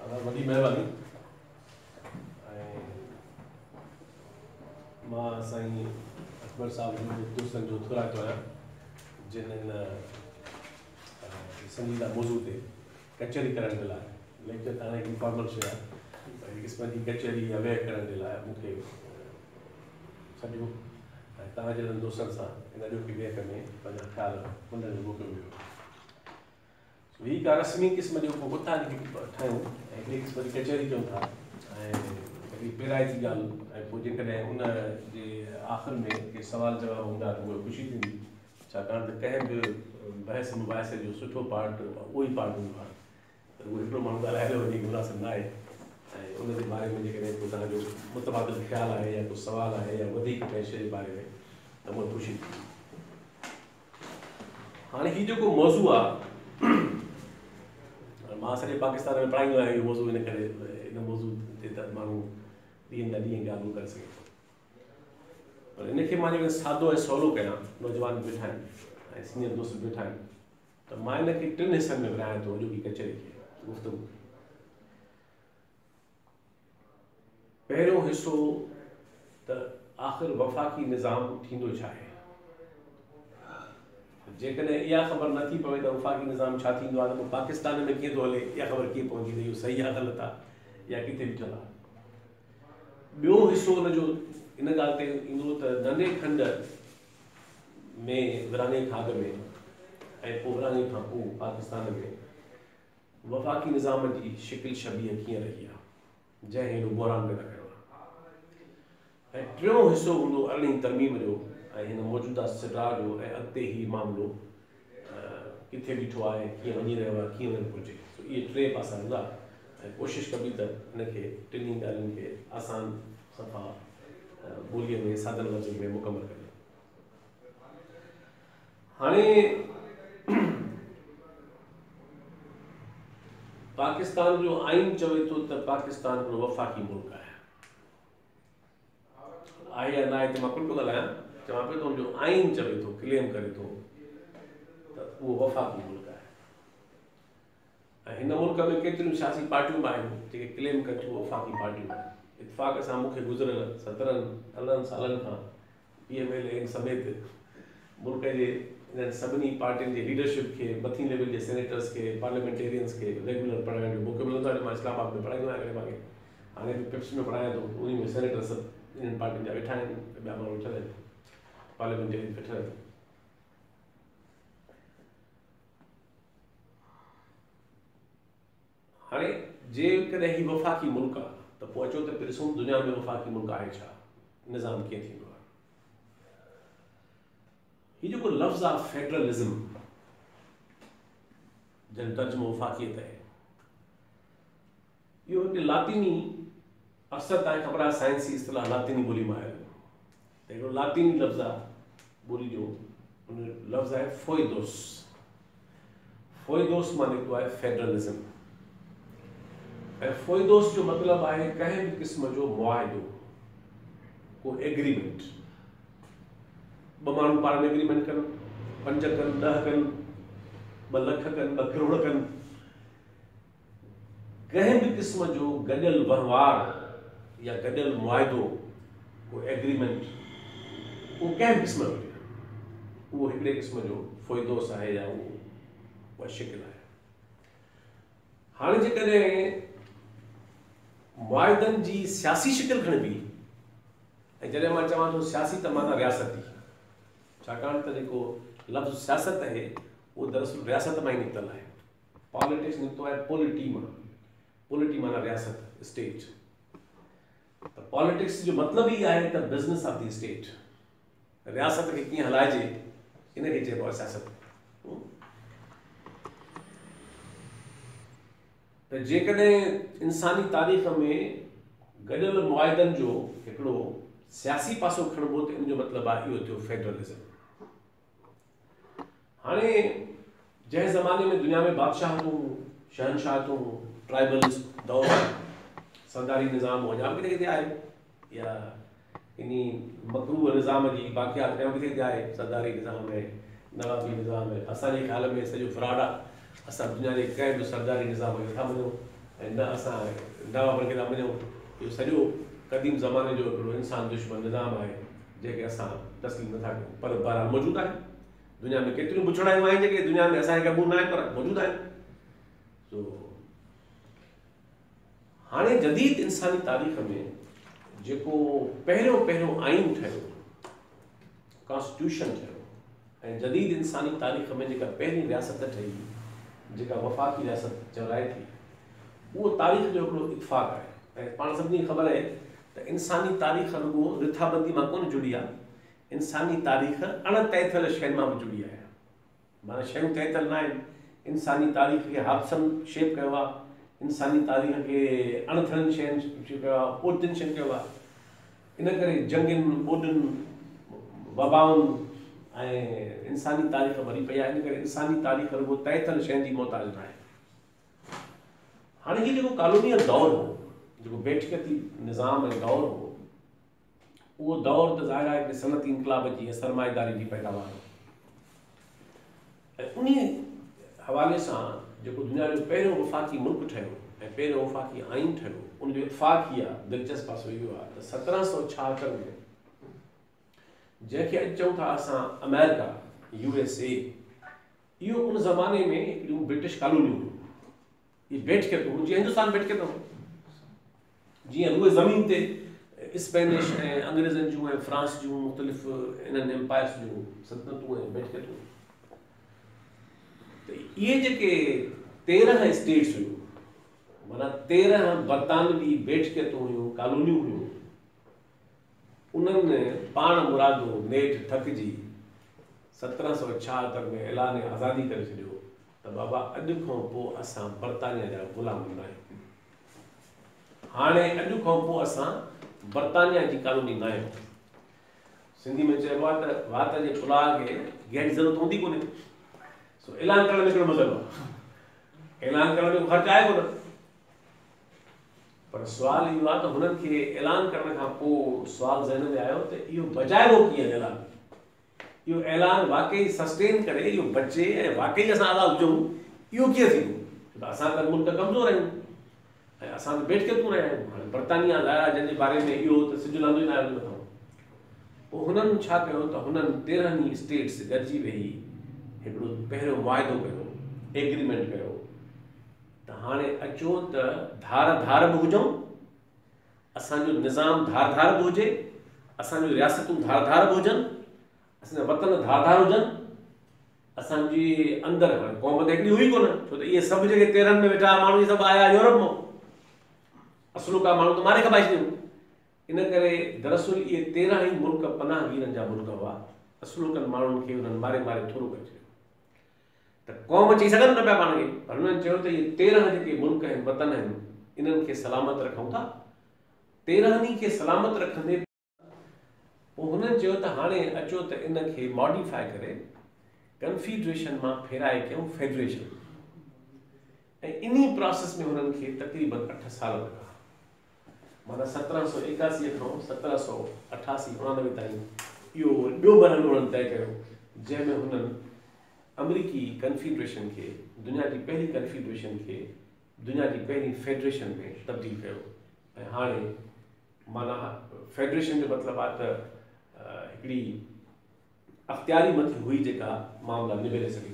वॾी महिरबानी। मां साईं अकबर साहब जो दोस्तनि जो थोराइतो आहियां जिन्हनि संजीदा मौज़ू ते कचहरी करण जे लाइ लेक्चर तव्हां हिकु फॉर्मल शइ आहे हिकु क़िस्म जी कचहरी अवेयर करण जे लाइ मूंखे सॼो ऐं तव्हां जहिड़नि दोस्तनि सां इन ॾोखी वेख में पंहिंजा ख़्याल वंडण जो मौक़ो मिलियो। हीअ का रस्मी क़िस्म जो को उथां ठाहियूं ऐं हिकिड़ी क़िस्म जी कचहरी कयूं था ऐं हिकिड़ी पहिराईती ॻाल्हि ऐं पोइ जेकॾहिं उन जे आख़िर में के सवाल जवाब हूंदा त उहा ख़ुशी थींदी, छाकाणि त कंहिं बि बहस मुबाहिसे जो सुठो पार्ट उहो ई पार्ट हूंदो आहे त उहो हिकिड़ो माण्हू ॻाल्हाए वञे मुनासिबु न आहे ऐं उन जे बारे में जेकॾहिं को तव्हांजो मुतबादिल ख़्यालु आहे या को सुवालु आहे या वधीक कंहिं शइ जे बारे में त उहा ख़ुशी थींदी। हाणे हीउ जेको मौज़ू आहे मां सॼे पाकिस्तान में पढ़ाईंदो आहियां इहो मौज़ू, इन करे इन मौज़ू ते त माण्हू ॾींहं जा ॾींहं ॻाल्हियूं करे सघे थो, पर इनखे मां जेकॾहिं सादो ऐं सवलो कयां, नौजवान वेठा आहिनि ऐं सीनियर दोस्त वेठा आहिनि, त मां इनखे 3 हिसनि में विरायां थो अॼोकी कचहरी खे गुफ़्तगू खे। पहिरियों हिसो त आख़िर वफ़ाक़ी निज़ाम थींदो छा आहे। जेकॾहिं इहा ख़बर नथी पवे त वफ़ाक़ी निज़ाम छा थींदो आहे त पोइ पाकिस्तान में कीअं थो हले इहा ख़बर कीअं पवंदी त इहो सही आहे ग़लति आहे या किथे बीठल आहे। ॿियो हिसो हुनजो इन ॻाल्हि ते ईंदो त नंढे खंड में विरहाङे खां अॻु में ऐं पोइ विरहाङे खां पोइ पाकिस्तान में वफ़ाक़ी निज़ाम जी शिकिल शबीह कीअं रही आहे जंहिं हेॾो बहिरान पैदा कयो आहे। ऐं टियों हिसो हूंदो 18वीं तरमीम जो ऐं हिन मौजूदा सिरार जो ऐं अॻिते ही मामिलो किथे बीठो आहे, कीअं वञी रहियो आहे, कीअं वञणु घुरिजे। इहे 3 पासा हूंदा ऐं कोशिशि कबी त हिनखे 3 ॻाल्हियुनि खे आसान सफ़ा ॿोलीअ में सादल लफ़्ज़नि में मुकमल कजे। हाणे पाकिस्तान जो आइन चवे थो त पाकिस्तान हिकिड़ो वफ़ाक़ी मुल्क आहे या न आहे, त मां कुल पियो ॻाल्हायां, चवां पियो त हुनजो आइन चवे थो, क्लेम करे थो त उहो वफ़ाक़ी मुल्क आहे ऐं हिन मुल्क में केतिरियूं सियासी पार्टियूं बि आहिनि जेके क्लेम कनि थियूं वफ़ाक़ी पार्टियूं आहिनि। इतफ़ाक़ सां मूंखे गुज़िरियल 17 सालनि खां PMLN समेत मुल्क जे इन्हनि सभिनी पार्टियुनि जे लीडरशिप खे, मथीं लेवल जे सेनेटर्स खे, पार्लियामेंटेरियंस खे रेगुलर पढ़ाइण जो मौक़ो मिलंदो आहे। मां इस्लामाबाद में पढ़ाईंदो आहियां, मांखे हाणे बि पिप्स में पढ़ायां थो, उन में सेनेटर सभु इन्हनि पार्टियुनि जा वेठा आहिनि, ॿिया माण्हू वेठल आहिनि, पार्लियामेंटेरियन वेठल आहिनि। हाणे जेकॾहिं ही वफ़ाक़ी मुल्क आहे त पोइ अचो त ॾिसूं दुनिया में वफ़ाक़ी मुल्क आहे छा, निज़ाम कीअं थींदो आहे। हीउ जेको लफ़्ज़ आहे फेडरलिज़म, जंहिं तर्जुमो वफ़ाक़ियत आहे, इहो हिकु लातीनी अक्सर तव्हांखे ख़बर आहे साइंसी इस्तिलाह लातीनी ॿोली मां आयो त हिकिड़ो लातीनी लफ़्ज़ आहे ॿोली जो, उन लफ़्ज़ आहे फोइदोस। फोइदोस मां निकितो आहे फेडरलिज़म ऐं फोइदोस जो मतिलबु आहे कंहिं बि क़िस्म जो मुआहिदो, को एग्रीमेंट। 2 माण्हू पाण में एग्रीमेंट कनि, 5 कनि, 10 कनि, 2 लख कनि, 2 करोड़ कनि, कंहिं बि क़िस्म जो गॾियल वहिंवार या गॾियल मुआहिदो, को एग्रीमेंट, उहो कंहिं क़िस्म जो हुजे, उहो हिकिड़े क़िस्म जो फोइदोस आहे या उहा शिकिल आहे। हाणे जेकॾहिं मुआहिदनि जी सियासी शिकिल खणबी, ऐं जॾहिं मां चवां थो सियासी त माना रियासती, छाकाणि त जेको लफ़्ज़ सियासत आहे उहो दरअसल रियासत मां ई निकितल आहे। पॉलिटिक्स निकितो आहे पोलिटी मां, पोलिटी माना रियासत, स्टेट। त पॉलिटिक्स जो मतिलबु ई आहे त बिज़नेस ऑफ दी स्टेट, रियासत खे कीअं हलाइजे इनखे चइबो आहे सियासत। त जेकॾहिं इंसानी तारीख़ में गॾियल मुआहिदनि जो हिकिड़ो सियासी पासो खणबो त इन जो मतिलबु आहे इहो थियो फेडरलिज़म। हाणे जंहिं ज़माने में दुनिया में बादशाहतूं, शहनशाहतूं, ट्राइबलिस्ट दौर, सरदारी निज़ाम हो, अञा किथे किथे आहे, या इन मकरूह निज़ाम जी बाक़ियात अञा किथे किथे आहे, सरदारी निज़ाम है, नवाबी निज़ाम है। असांजे ख़्याल में सॼो फ्रॉड आहे, असां दुनिया जे कंहिं बि सरदारी निज़ाम खे नथा मञूं, ऐं न असां नवाबनि खे था मञूं। इहो सॼो क़दीम ज़माने जो हिकिड़ो इंसान दुश्मन निज़ाम आहे जंहिंखे असां तस्लीम नथा कयूं, पर बहरहाल मौजूदु आहे। दुनिया में केतिरियूं बुछड़ायूं आहिनि जेके दुनिया में असांखे क़बूल न आहिनि, पर मौजूदु आहिनि। सो हाणे जदीद इंसानी तारीख़ में जेको पहिरियों आइन ठहियो, कॉन्स्टिट्यूशन ठहियो, ऐं जदीद इंसानी तारीख़ में जेका पहिरीं रियासत ठही, जेका वफ़ाक़ी रियासत चवराए थी, उहो तारीख़ जो हिकिड़ो इतफ़ाक़ आहे। ऐं पाण सभिनी खे ख़बर आहे त इंसानी तारीख़ रुॻो रिथाबंदी मां कोन जुड़ी आहे, इंसानी तारीख़ अणतय थियल शयुनि मां बि जुड़ी आहे। माना शयूं तय थियल न आहिनि। इंसानी तारीख़ खे हादसनि शेप कयो आहे, इंसानी तारीख़ खे अणथियलनि शयुनि कयो आहे, ओतियुनि शयुनि कयो आहे। इन करे जंगनि, ॿोॾियुनि, वबाउनि ऐं इंसानी तारीख़ भरी पई आहे। इन करे इंसानी तारीख़ रुॻो तय थियल शयुनि जी मोहताज न आहे। हाणे हीउ जेको कॉलोनियल दौरु हो, जेको बेठकती निज़ाम ऐं दौरु हो, उहो दौरु त ज़ाहिर आहे कि सनती इनक़लाब जी ऐं सरमाएदारी जी पैदावार हो। ऐं उन हवाले सां जेको दुनिया जो पहिरियों वफ़ाक़ी मुल्क ठहियो ऐं पहिरियों वफ़ाक़ी आइन ठहियो, उनजो इतफ़ाक़ ई आहे, दिलचस्प पासो इहो आहे त 1776 में जंहिंखे अॼु चऊं था असां अमेरिका, USA, इहो उन ज़माने में हिकिड़ियूं ब्रिटिश कॉलोनियूं हुयूं। ये बेठकतूं, जीअं हिंदुस्तान बेठकतूं, जीअं उहे ज़मीन ते स्पेनिश ऐं अंग्रेज़नि जूं ऐं फ्रांस जूं मुख़्तलिफ़ इन्हनि एम्पायर्स जूं सल्तनतूं ऐं बेठकतूं। त इहे जेके 13 स्टेट्स हुयूं, माना 13 बरतानवी बेठकतूं हुयूं, कॉलोनियूं हुयूं, उन्हनि पाण मुरादो नेठि थकिजी 1776 में ऐलान आज़ादी करे छॾियो त बाबा अॼु खां पोइ असां बरतानिया जा ग़ुलाम न आहियूं। हाणे अॼु खां पोइ असां बरतानिया जी कॉलोनी न आहियूं। सिंधी में चइबो आहे त वात जे पुलाउ खे गैस जी ज़रूरत हूंदी कोन्हे। सो ऐलान करण में हिकिड़ो मज़ो आहे, ऐलान करण में ख़र्चु आहे कोन। पर सुवाल इहो आहे त हुननि खे ऐलान करण खां पोइ सुवाल ज़हन में आयो त इहो बचाइबो कीअं ऐलान, इहो ऐलान वाकई सस्टेन करे, इहो बचे ऐं वाकई असां आज़ाद हुजूं, इहो कीअं थींदो? त असां त मुल्क कमज़ोर आहियूं ऐं असां त बेठकतूं रहिया आहियूं। हाणे बरतानिया ज़ाहिर जंहिंजे बारे में इहो त सिजु लहंदो ई न आहे मथां। पोइ हुननि छा कयो त हुननि 13 स्टेट्स गॾिजी वेही हिकिड़ो पहिरियों मुआइदो कयो, एग्रीमेंट कयो त हाणे अचो त धार बि हुजूं, असांजो निज़ाम धार बि हुजे, असांजूं रियासतूं धार बि हुजनि, असांजा वतन धार हुजनि, असांजी अंदरि हाणे क़ौम त हिकिड़ी हुई कोन, छो त इहे सभु जेके 13 में वेठा माण्हू इहे सभु आया यूरोप मां, असुलुका माण्हू त मारे खपाए छॾियूं। इन करे दरअसल इहे 13 ई मुल्क पनाहगीरनि जा मुल्क हुआ। असुलुकनि माण्हुनि खे हुननि मारे थोरो करे छॾियो त क़ौम चई सघनि न पिया पाण खे, पर हुननि चयो त इहे 13 जेके मुल्क आहिनि, वतन आहिनि, इन्हनि खे सलामत रखूं था। 13 खे सलामत रखंदे पोइ हुननि चयो त हाणे अचो त इनखे मॉडिफाई करे कन्फीडरेशन मां फेराए कयूं फेडरेशन। ऐं इन्ही प्रोसेस में हुननि खे तक़रीबन 8 साल लॻा, माना 1781 खां 1788 99 ताईं इहो ॿियो मरहलो हुननि तय कयो, जंहिंमें हुननि अमरीकी कन्फीडरेशन खे, दुनिया जी पहिरीं कन्फीडरेशन खे दुनिया जी पहिरीं फेडरेशन में तब्दील कयो। ऐं हाणे माना फेडरेशन जो मतिलबु आहे त हिकिड़ी अख़्तियारी मथी हुई जेका मामला निबेरे सघे।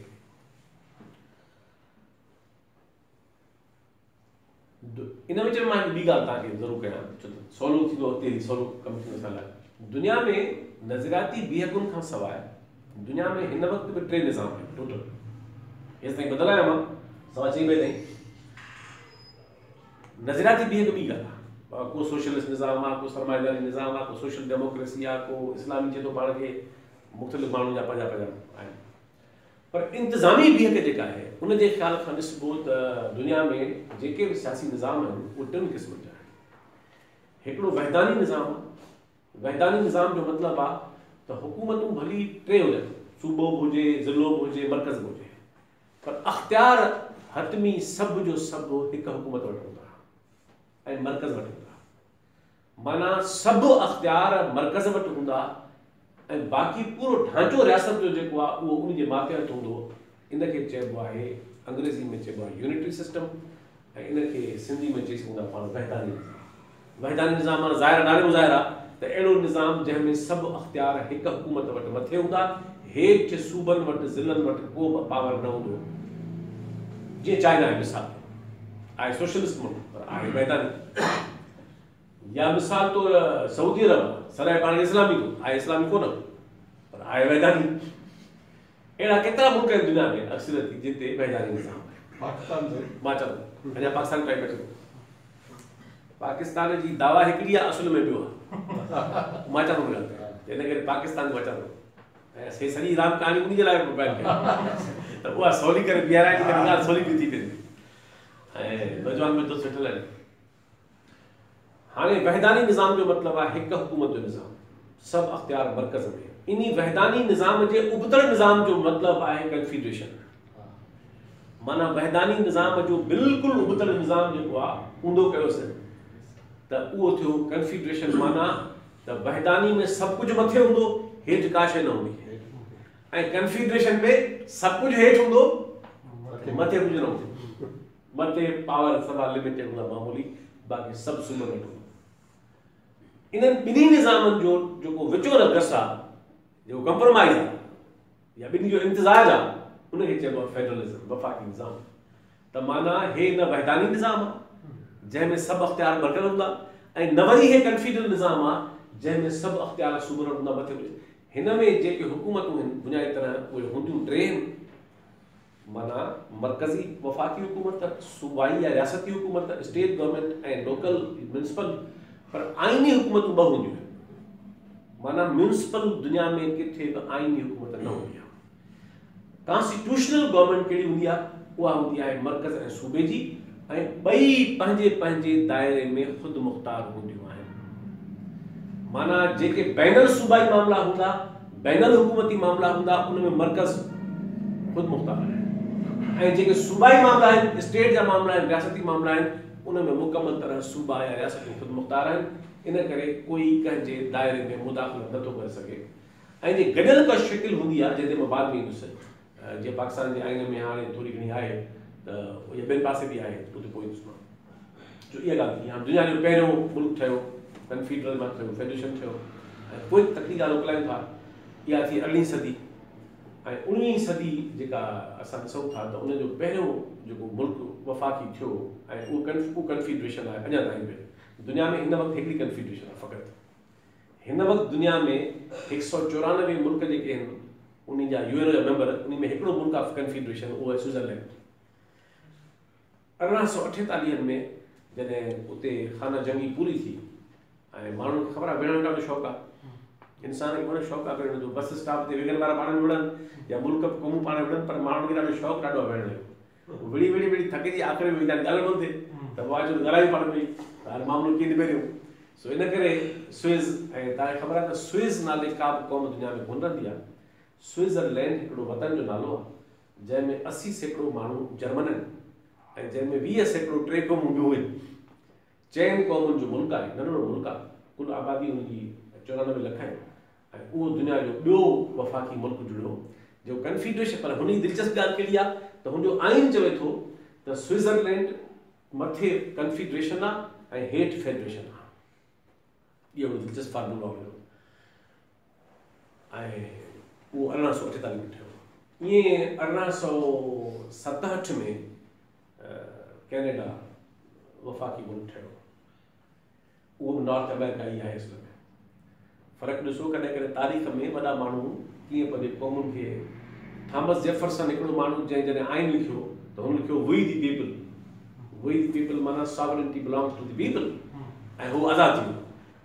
इन विच में मां ॿी ॻाल्हि तव्हांखे ज़रूरु कयां, छो त सवलो थींदो अॻिते सवलो कमु थींदो असां लाइ। दुनिया में नज़रियाती बीहकुनि खां सवाइ दुनिया में हिन वक़्तु बि 3 निज़ाम आहिनि टोटल। हेसि ताईं बदिलायो मां 4:15 ताईं। नज़रियाती बीहक ॿी ॻाल्हि आहे, को सोशलिस्ट निज़ाम आहे, को सरमाएदारी निज़ाम आहे, को सोशल डेमोक्रेसी आहे, को इस्लामी चए थो पाण खे, मुख़्तलिफ़ माण्हुनि जा पंहिंजा आहिनि। पर इंतिज़ामी बीहक जेका आहे उनजे ख़्याल खां ॾिसबो त दुनिया में जेके बि सियासी निज़ाम आहिनि उहे 3 क़िस्मनि जा आहिनि। हिकिड़ो वहदानी निज़ाम आहे। वहदानी निज़ाम जो मतिलबु आहे त हुकूमतूं भली 3 हुजनि, सूबो बि हुजे, ज़िलो बि हुजे, मर्कज़ बि हुजे, पर अख़्तियार हतमी सभु जो सभु हिकु हुकूमत वटि हूंदा ऐं मर्कज़ वटि हूंदा। माना सभु अख़्तियार मर्कज़ वटि हूंदा ऐं बाक़ी पूरो ढांचो रियासत जो जेको आहे उहो उन जे मातहत हूंदो। इनखे चइबो आहे, अंग्रेज़ी में चइबो आहे यूनिटरी सिस्टम। ऐं इनखे सिंधी में चई सघूं था पाण वहदानी निज़ाम। वहदानी निज़ाम माना ज़ाहिर नाले में ज़ाहिर आहे त अहिड़ो निज़ाम जंहिंमें सभु अख़्तियार हिकु हुकूमत वटि मथे हूंदा, हेठि सूबनि वटि ज़िलनि वटि को बि पावर न हूंदो। जीअं चाइना आहे मिसाल आहे सोशलिस्ट मुल्क पर आहे वहदानी, या मिसाल तौर सऊदी अरब सराए पाण इस्लामी थो आहे, इस्लामी कोन पर आहे वहदानी। अहिड़ा केतिरा मुल्क आहिनि दुनिया में अक्सरियत जिते वहदानी निज़ाम आहे। पाकिस्तान मां चवां अञा पाकिस्तान टाइप अचे पाकिस्तान जी दावा हिकिड़ी आहे, असुल में ॿियो आहे। मां चवां थो इन करे पाकिस्तान मां चवां थो ऐं सॼी राम कहाणी उन जे लाइ प्रोवाइड कई त उहा सवली करे बीहाराए थी, करे ॻाल्हि सवली थी थिए ऐं नौजवान में दोस्त वेठल आहिनि। हाणे वहदानी निज़ाम जो मतिलबु आहे हिकु हुकूमत जो निज़ाम, सभु अख़्तियार मर्कज़ में। इन वहदानी निज़ाम जे उबतड़ निज़ाम जो मतिलबु आहे कन्फेडरेशन। माना वहदानी निज़ाम जो बिल्कुलु उबतड़ निज़ाम जेको आहे ऊंधो कयोसीं त उहो थियो कन्फेडरेशन। माना त वहदानी में सभु कुझु मथे हूंदो, हेठि का शइ न हूंदी, ऐं कन्फेडरेशन में सभु कुझु हेठि हूंदो, मथे कुझु न हूंदो। मथे पावर सभा लिमिटेड हूंदा मामूली, बाक़ी सभु सूबनि वटि हूंदो। इन्हनि ॿिन्ही निज़ामनि जो जेको विचो रगस आहे, जेको कंप्रोमाइज़ आहे या ॿिन्ही जो इम्तिज़ाज आहे, उनखे चइबो आहे फेडरलिज़म, वफ़ाक़ी निज़ाम। त माना हे न वहदानी निज़ाम आहे जंहिंमें सभु अख़्तियार मर्कज़ हूंदा, ऐं न वरी हे कन्फेडरल निज़ाम आहे जंहिंमें सभु अख़्तियार सूबनि वटि हूंदा मथे। हिन में जेके हुकूमतूं आहिनि बुनियादी तरह उहे हूंदियूं टे आहिनि, माना मरकज़ी वफ़ाक़ी हुकूमत, सूबाई या रियासती हुकूमत, स्टेट गवर्नमेंट ऐं लोकल म्यूनिसिपल। पर आइनी हुकूमतूं ॿ हूंदियूं आहिनि, माना म्यूनिसिपल दुनिया में किथे बि आइनी हुकूमत न हूंदी आहे। कॉन्स्टिट्यूशनल गवर्नमेंट कहिड़ी हूंदी आहे, उहा हूंदी आहे मर्कज़ ऐं सूबे जी, ऐं ॿई पंहिंजे पंहिंजे दायरे में ख़ुदि मुख़्तार हूंदियूं आहिनि। माना जेके बैनल सूबाई मामला हूंदा, बैनल हुकूमती मामला हूंदा, उनमें मर्कज़ ख़ुदि मुख़्तार आहे, ऐं जेके सूबाई मामला आहिनि, स्टेट जा मामला आहिनि, रियासती मामला आहिनि, उनमें मुकमल तरह सूबा या रियासतूं ख़ुदि मुख़्तार आहिनि। इन करे कोई कंहिंजे दायरे में मुदाख़लत नथो करे सघे। ऐं जे गॾियल का शिकिल हूंदी आहे जंहिंते मां बाद में ईंदुसि, जीअं पाकिस्तान जे आइन में हाणे थोरी घणी आहे त इहा ॿियनि पासे बि आहे, उते पोइ ईंदुसि मां। जो इहा ॻाल्हि थी, हाणे दुनिया जो पहिरियों मुल्क ठहियो, कन्फेडरल मां थियो, फेडरेशन थियो, ऐं पोइ तकड़ी ॻाल्हि मोकिलायूं था, इहा थी 18वीं सदी। ऐं 19वीं सदी जेका असां ॾिसूं था त उनजो पहिरियों जेको मुल्क वफ़ाक़ी थियो, ऐं उहो कन्फेडरेशन आहे अञा ताईं बि दुनिया में। हिन वक़्तु हिकिड़ी कन्फेडरेशन आहे फ़क़ति। हिन वक़्तु दुनिया में 194 मुल्क जेके आहिनि, उन जा UN जा मेंबर, उन में हिकिड़ो मुल्क ऑफ कन्फेडरेशन, उहो आहे स्विट्ज़रलैंड। 1848 में जॾहिं उते ख़ाना जंगी पूरी थी, ऐं माण्हुनि खे ख़बर आहे विढ़ण जो ॾाढो शौक़ु आहे, इंसान खे घणो शौक़ु आहे विढ़ण जो। बस स्टॉप ते विढ़ण वारा पाण में विढ़नि या मुल्क क़ौमूं पाण विढ़नि, पर माण्हुनि खे ॾाढो शौक़ु ॾाढो आहे विढ़ण जो। विड़ी विड़ी विड़ी थकिजी आख़िरी में वीचारी ॻाल्हाइणो थिए त पोइ अचो ॻाल्हायूं पाण में, त हाणे मामलो कीअं निबेरियूं। सो इन करे स्विज़, ऐं तव्हांखे ख़बर आहे त स्विज़ नाले का बि क़ौम दुनिया में कोन रहंदी आहे। स्विट्ज़रलैंड हिकिड़ो वतन जो नालो आहे जंहिंमें 80% माण्हू जर्मन आहिनि, ऐं जंहिंमें 20% टे क़ौमूं ॿियूं आहिनि। 4 क़ौमुनि जो मुल्क आहे, नंढिड़ो मुल्क आहे, कुल आबादी हुनजी 94 लख आहे, ऐं उहो दुनिया जो ॿियो वफ़ाक़ी मुल्क जुड़ियो जो कन्फेडरेशन। पर हुनजी दिलचस्प ॻाल्हि कहिड़ी आहे त हुनजो आइन चवे थो त स्विट्ज़रलैंड मथे कन्फेडरेशन आहे ऐं हेठि फेडरेशन आहे। इहो दिलचस्प फार्मूलो आहे हुनजो, ऐं उहो 1848 में ठहियो। ईअं 1867 में कैनेडा वफ़ाक़ी मुल्क ठहियो, उहो बि नॉर्थ अमेरिका ई आहे। इसमें फ़र्क़ु ॾिसो, कॾहिं कॾहिं तारीख़ में वॾा माण्हू कीअं पंहिंजे क़ौमुनि खे, थॉमस जेफरसन हिकिड़ो माण्हू जंहिं जॾहिं आइन लिखियो त हुन लिखियो we the people. We the people माना sovereignty belongs to the people, ऐं हू आज़ादु थी वियो।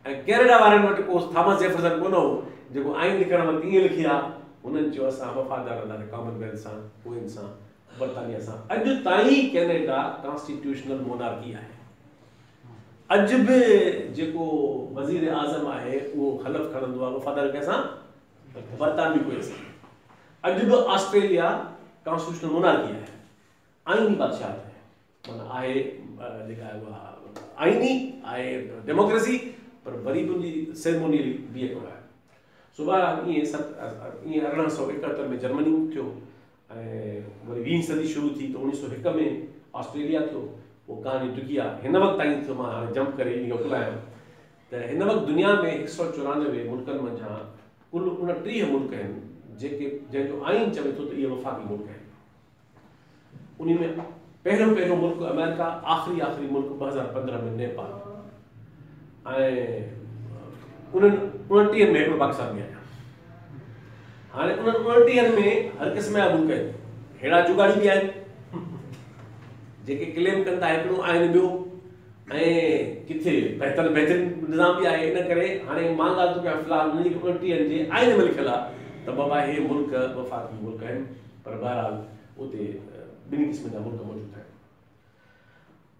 ऐं कैनेडा वारनि वटि पोइ थॉमस जेफरसन कोन हो जेको आइन लिखण वक़्तु ईअं लिखी आहे, हुननि चयो असां वफ़ादार रहंदासीं कॉमनवेल्थ सां, उन्हनि सां, बरतानिया सां। अॼु ताईं कैनेडा कॉन्स्टिट्यूशनल मोनार्की आहे। अॼु बि जेको वज़ीर आज़म आहे उहो हलफ़ खणंदो आहे वफ़ादार कंहिंसां, बरतानवी कोई सां। अॼु बि ऑस्ट्रेलिया कॉन्स्टिट्यूशनल मोनार्की आहे, आइनी बादशाह आहे, माना आहे जेका आहे उहा आइनी आहे, डेमोक्रेसी, पर वरी बि उनजी सेरेमोनियली बीहे कोन आहे। सुभाणे ईअं 1871 में जर्मनी थियो, ऐं वरी 20वीं सदी शुरू थी त 1901 में ऑस्ट्रेलिया थियो, वो कहानी टुकी आहे। हिन वक़्तु ताईं तो मां हाणे जंप करे इहो ॿुधायां त हिन वक़्तु दुनिया में 194 मुल्कनि मंझां कुल 29 मुल्क आहिनि जेके जंहिंजो आइन चवे थो त इहे वफ़ाक़ी मुल्क आहिनि। उन में पहिरियों मुल्क अमेरिका, आख़िरी मुल्क 2015 में नेपाल ऐं उन्हनि 29 में हिकिड़ो पाकिस्तान बि आहे। हाणे उन्हनि 29 में हर क़िस्म जा मुल्क आहिनि, अहिड़ा जुगाड़ी बि आहिनि जेके क्लेम कनि था हिकिड़ो आहिनि ॿियो, ऐं किथे बहितरीन निज़ाम बि आहे। इन करे हाणे मां ॻाल्हि थो कयां फ़िलहाल उन्हनि 29 जे आइन में लिखियलु आहे त बाबा हे मुल्क वफ़ाक़ी मुल्क आहिनि, पर बहरहाल उते ॿिनी क़िस्म जा मुल्क मौजूदु आहिनि।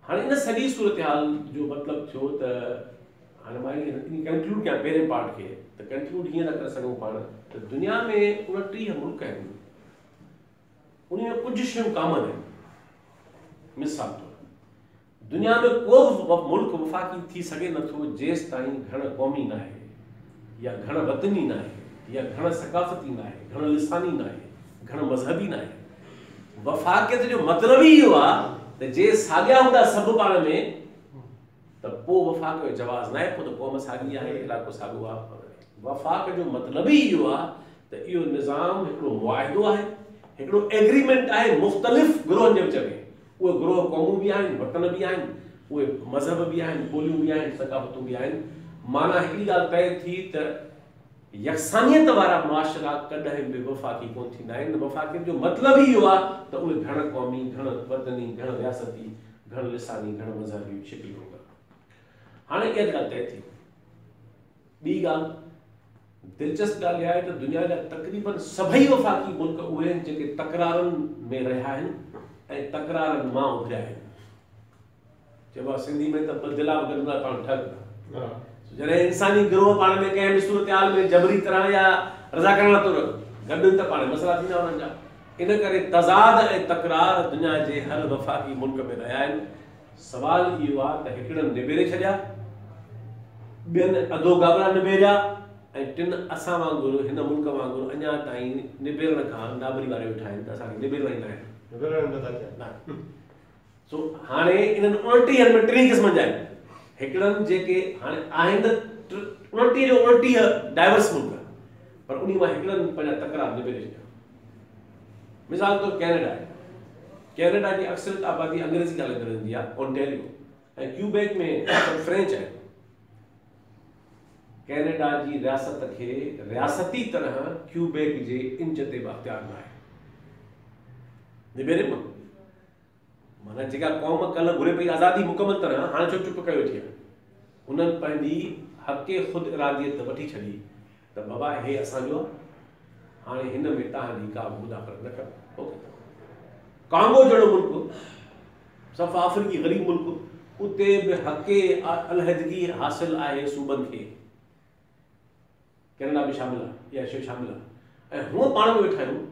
हाणे इन सॼी सूरत हाल जो मतिलबु थियो त हाणे मां इन कंक्लूड कयां पहिरें पार्ट खे, त कंक्लूड हीअं था करे सघूं पाण त दुनिया में 29 मुल्क आहिनि, उन में कुझु शयूं कॉमन आहिनि। मिसाल तौर दुनिया में को बि मुल्क वफ़ाक़ी थी सघे नथो जेसि ताईं घण क़ौमी न आहे, या घण वतनी न आहे, या घण सकाफ़ती न आहे, घण लिसानी न आहे, घण मज़हबी न आहे। वफ़ाक़ियत जो मतिलबु ई इहो आहे त जे साॻिया हूंदा सभु पाण में त पोइ वफ़ाक़ जो जवाज़ न आहे, पोइ त क़ौम साॻी आहे, इलाइक़ो साॻियो आहे। वफ़ाक़ जो मतिलबु ई इहो आहे त इहो निज़ाम हिकिड़ो मुआहिदो आहे, हिकिड़ो एग्रीमेंट आहे मुख़्तलिफ़ ग्रोहनि जे विच में। उहे ग्रोह क़ौमूं बि आहिनि, वतन बि आहिनि, उहे मज़हब बि आहिनि, ॿोलियूं बि आहिनि, सकाफ़तूं बि आहिनि। माना हिकिड़ी ॻाल्हि तइ थी त यकसानियत वारा मुआशरा कॾहिं बि वफ़ाक़ी कोन थींदा आहिनि। वफ़ाक़ियत जो मतिलबु ई इहो आहे त उहे घण क़ौमी, घण वतनी, घण रियासती, घण लिसानी, घण मज़हबी शिकिल हूंदा। हाणे इहा ॻाल्हि तइ थी। ॿी ॻाल्हि दिलचस्प ॻाल्हि इहा आहे त दुनिया जा तक़रीबन सभई वफ़ाक़ी मुल्क उहे आहिनि जेके तकरारनि में रहिया आहिनि ऐं तकरारनि मां उभरिया आहिनि। चइबो आहे सिंधी में त दिला गॾु पाण ठग। जॾहिं इंसानी गिरोह पाण में कंहिं बि सूरत हाल में जबरी तरह या रज़ाकाराना तौर गॾु त पाण मसइला थींदा उन्हनि जा। इन करे तज़ाद ऐं तकरार दुनिया जे हर वफ़ाक़ी मुल्क में रहिया आहिनि। सवाल इहो आहे त हिकिड़नि निबेरे छॾिया, ॿियनि अधो गाबरा निबेरिया, ऐं टिनि असां वांगुरु हिन मुल्क वांगुरु अञा ताईं निबेरण खां नाबरी वारे वेठा आहिनि त असांखे निबेरणा ई न आहिनि। सो हाणे इन्हनि 29 में 3 क़िस्म जा आहिनि। हिकिड़नि जेके हाणे आहिनि 29 जो 29 डाइवर्स मुल्क, पर उन मां हिकिड़नि पंहिंजा तकरार निबेरे छॾिया। मिसाल तौरु कैनेडा आहे। कैनेडा जी अक्सरियत आबादी अंग्रेज़ी ॻाल्हाईंदड़ हूंदी आहे, ओंटेरियो, ऐं क्यूबेक में फ्रेंच आहे। कैनेडा जी रियासत खे रियासती तरह क्यूबेक जे इंच ते बि अख़्तियार न आहे। निबेरे में माना जेका क़ौम कल्ह घुरे पई आज़ादी मुकमल तरह, हाणे छो चुप करे वेठी आहे। उन्हनि पंहिंजी हक़े ख़ुदि इरादियत वठी छॾी त बाबा हे असांजो, हाणे हिन में तव्हांजी का बि मुदाख़लत न कयो। ओके, कांगो जहिड़ो मुल्क, सफ़ अफ्रीकी ग़रीब मुल्क, उते बि हक़े अलहदगी हासिल आहे सूबनि खे। कैनेडा बि शामिल आहे, इहा शइ शामिल आहे। ऐं हूअं पाण में वेठा आहियूं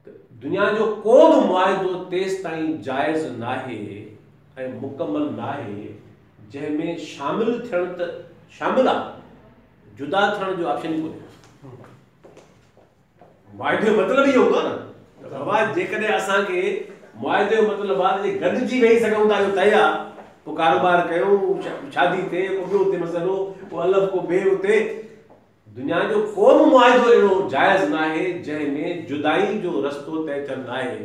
त दुनिया जो को बि मुआहिदो तेसि ताईं जाइज़ न आहे ऐं मुकमल न आहे जंहिंमें शामिल थियण त शामिल आहे, जुदा थियण जो ऑप्शन ई कोन्हे। मुआहिदे जो मतिलबु इहो हूंदो आहे न त बाबा जेकॾहिं असांखे मुआहिदे जो मतिलबु आहे त गॾिजी वेही सघूं था, इहो तय आहे, पोइ कारोबार कयूं, शादी थिए, को ॿियो हुते मसइलो, को अलॻि को ॿिए हुते। दुनिया जो को बि मुआहिदो अहिड़ो जाइज़ न आहे जंहिंमें जुदाई जो रस्तो तय थियलु न आहे।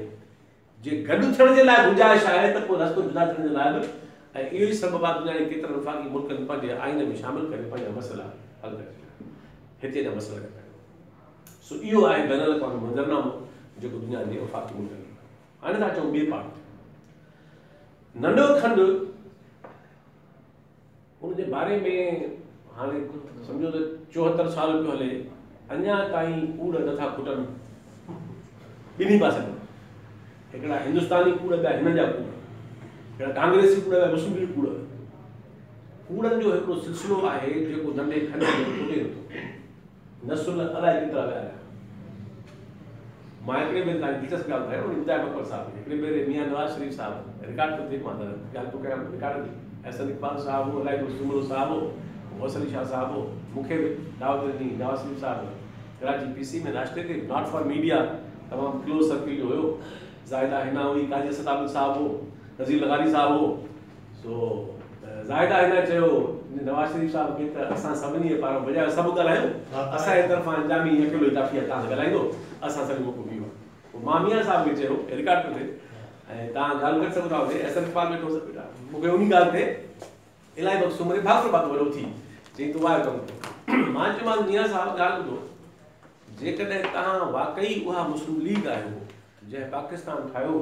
जे गॾु थियण जे लाइ गुंजाइश आहे त पोइ रस्तो जुदा थियण जे लाइ बि, ऐं इहो ई सबबु आहे दुनिया जे केतिरनि वफ़ाक़ी मुल्कनि पंहिंजे आइन में शामिल करे पंहिंजा मसइला हल करे छॾिया, हिते जा मसइला कयो। सो इहो आहे बैन अल-अक़वामी मंज़रनामो जेको दुनिया जे वफ़ाक़ी मुल्कनि में। हाणे था चऊं ॿिए पार्ट नंढो खंडु, उनजे बारे में हाणे सम्झो त 74 साल पियो हले, अञा ताईं कूड़ नथा खुटनि ॿिन्ही पासनि। हिकिड़ा हिंदुस्तानी कूड़, ॿिया हिननि जा कूड़, हिकिड़ा कांग्रेसी कूड़, ॿिया मुस्लिम कूड़। कूड़नि जो हिकिड़ो सिलसिलो आहे जेको नंढे खंड में खुटे नथो। नसुल अलाए केतिरा विया आहिनि। मां हिकिड़े भेरे तव्हांजी दिलचस्प ॻाल्हि ॿुधायां, इम्तियाज़ मकबर साहिबु हिकिड़े भेरे मियां नवाज़ शरीफ़ साहिबु रिकॉर्ड पियो थिए, मां ॻाल्हि थो कयां रिकॉर्ड जी, अहसन इक़बाल साहिबु हो, अलाए जुमलो साहिबु हो, मोहसिन शाह साहिबु हो, मूंखे बि दावत ॾिनी, नवाज़ शरीफ़ साहिबु कराची PC में नाश्ते ते, नॉट फॉर मीडिया, तमामु क्लोज़ सर्किल जो हुयो। ज़ाहिदा हिना हुई, काजी सताबुल साहिबु हो, नज़ीर लगारी साहब हो सो ज़ाहिदा हिन चयो नवाज़ शरीफ़ साहब खे त असां सभिनी पारां बजाए सभु ॻाल्हायूं असांजे तरफ़ां अंजामी अकेलो इताफ़ी तव्हां ॻाल्हाईंदो असां सभई मौक़ो बीहो पोइ मां मियां साहब खे चयो रिकॉर्ड पियो थिए ऐं तव्हां ॻाल्हि करे सघो था हुते एस एन पाल वेठो बेटा मूंखे उन ॻाल्हि ते इलाही वक़्तु सुम्हरे भाॻु भाॻु वॾो थी चई तूं वार कमु कयो मां चयोमांसि मियां साहब ॻाल्हि ॿुधो जेकॾहिं तव्हां वाक़ई उहा मुस्लिम लीग आहियो जंहिं पाकिस्तान ठाहियो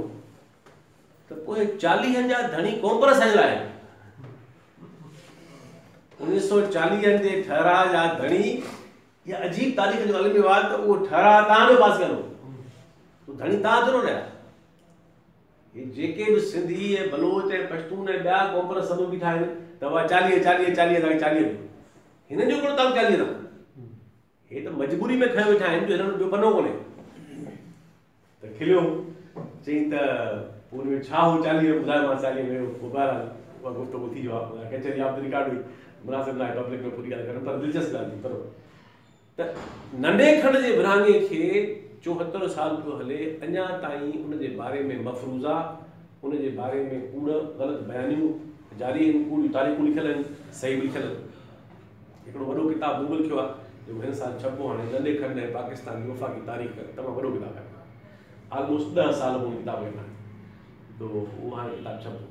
त पोइ 40 जा धणी कॉम्प्रेस हलिया आहिनि 1940 जे ठहराउ जा धणी इहा अजीब तारीख़ जो अलॻि वियो आहे त उहो ठहराउ तव्हां जो पास कयो धणी तव्हां थोरो रहिया हे जेके बि सिंधी ऐं बलोच ऐं पश्तून ऐं ॿिया कॉम्प्रेस सभु बीठा आहिनि त उहा 40 हिननि जो कहिड़ो ताक़त 40 अथव हे त मजबूरी में खयो वेठा आहिनि जो हिननि ॿियो पनो कोन्हे त खिलियो चई त हुन में छा हो 40 ॿुधायो मां 40 में बहरहाल उहा गुफ़्तगू थी वियो आहे कचहरी ऑफ द रिकॉर्ड हुई मुनासिब न आहे पब्लिक में पूरी ॻाल्हि करणु पर दिलचस्प ॻाल्हि थी पर त नंढे खंड जे विरहाङे खे 74 साल पियो हले अञा ताईं उनजे बारे में मफ़रूज़ा उनजे बारे में कूड़ ग़लति बयानियूं जारी आहिनि कूड़ियूं तारीख़ूं लिखियल आहिनि सही बि लिखियल आहिनि हिकिड़ो वॾो किताबु गूगल थियो आहे जो हिन साल छपो हाणे नंढे खंड ऐं पाकिस्तान जी वफ़ाक़ी तारीख़ तमामु वॾो किताबु आहे ऑलमोस्ट 10 साल उहो किताबु आहिनि तो उहो हाणे किताबु छपो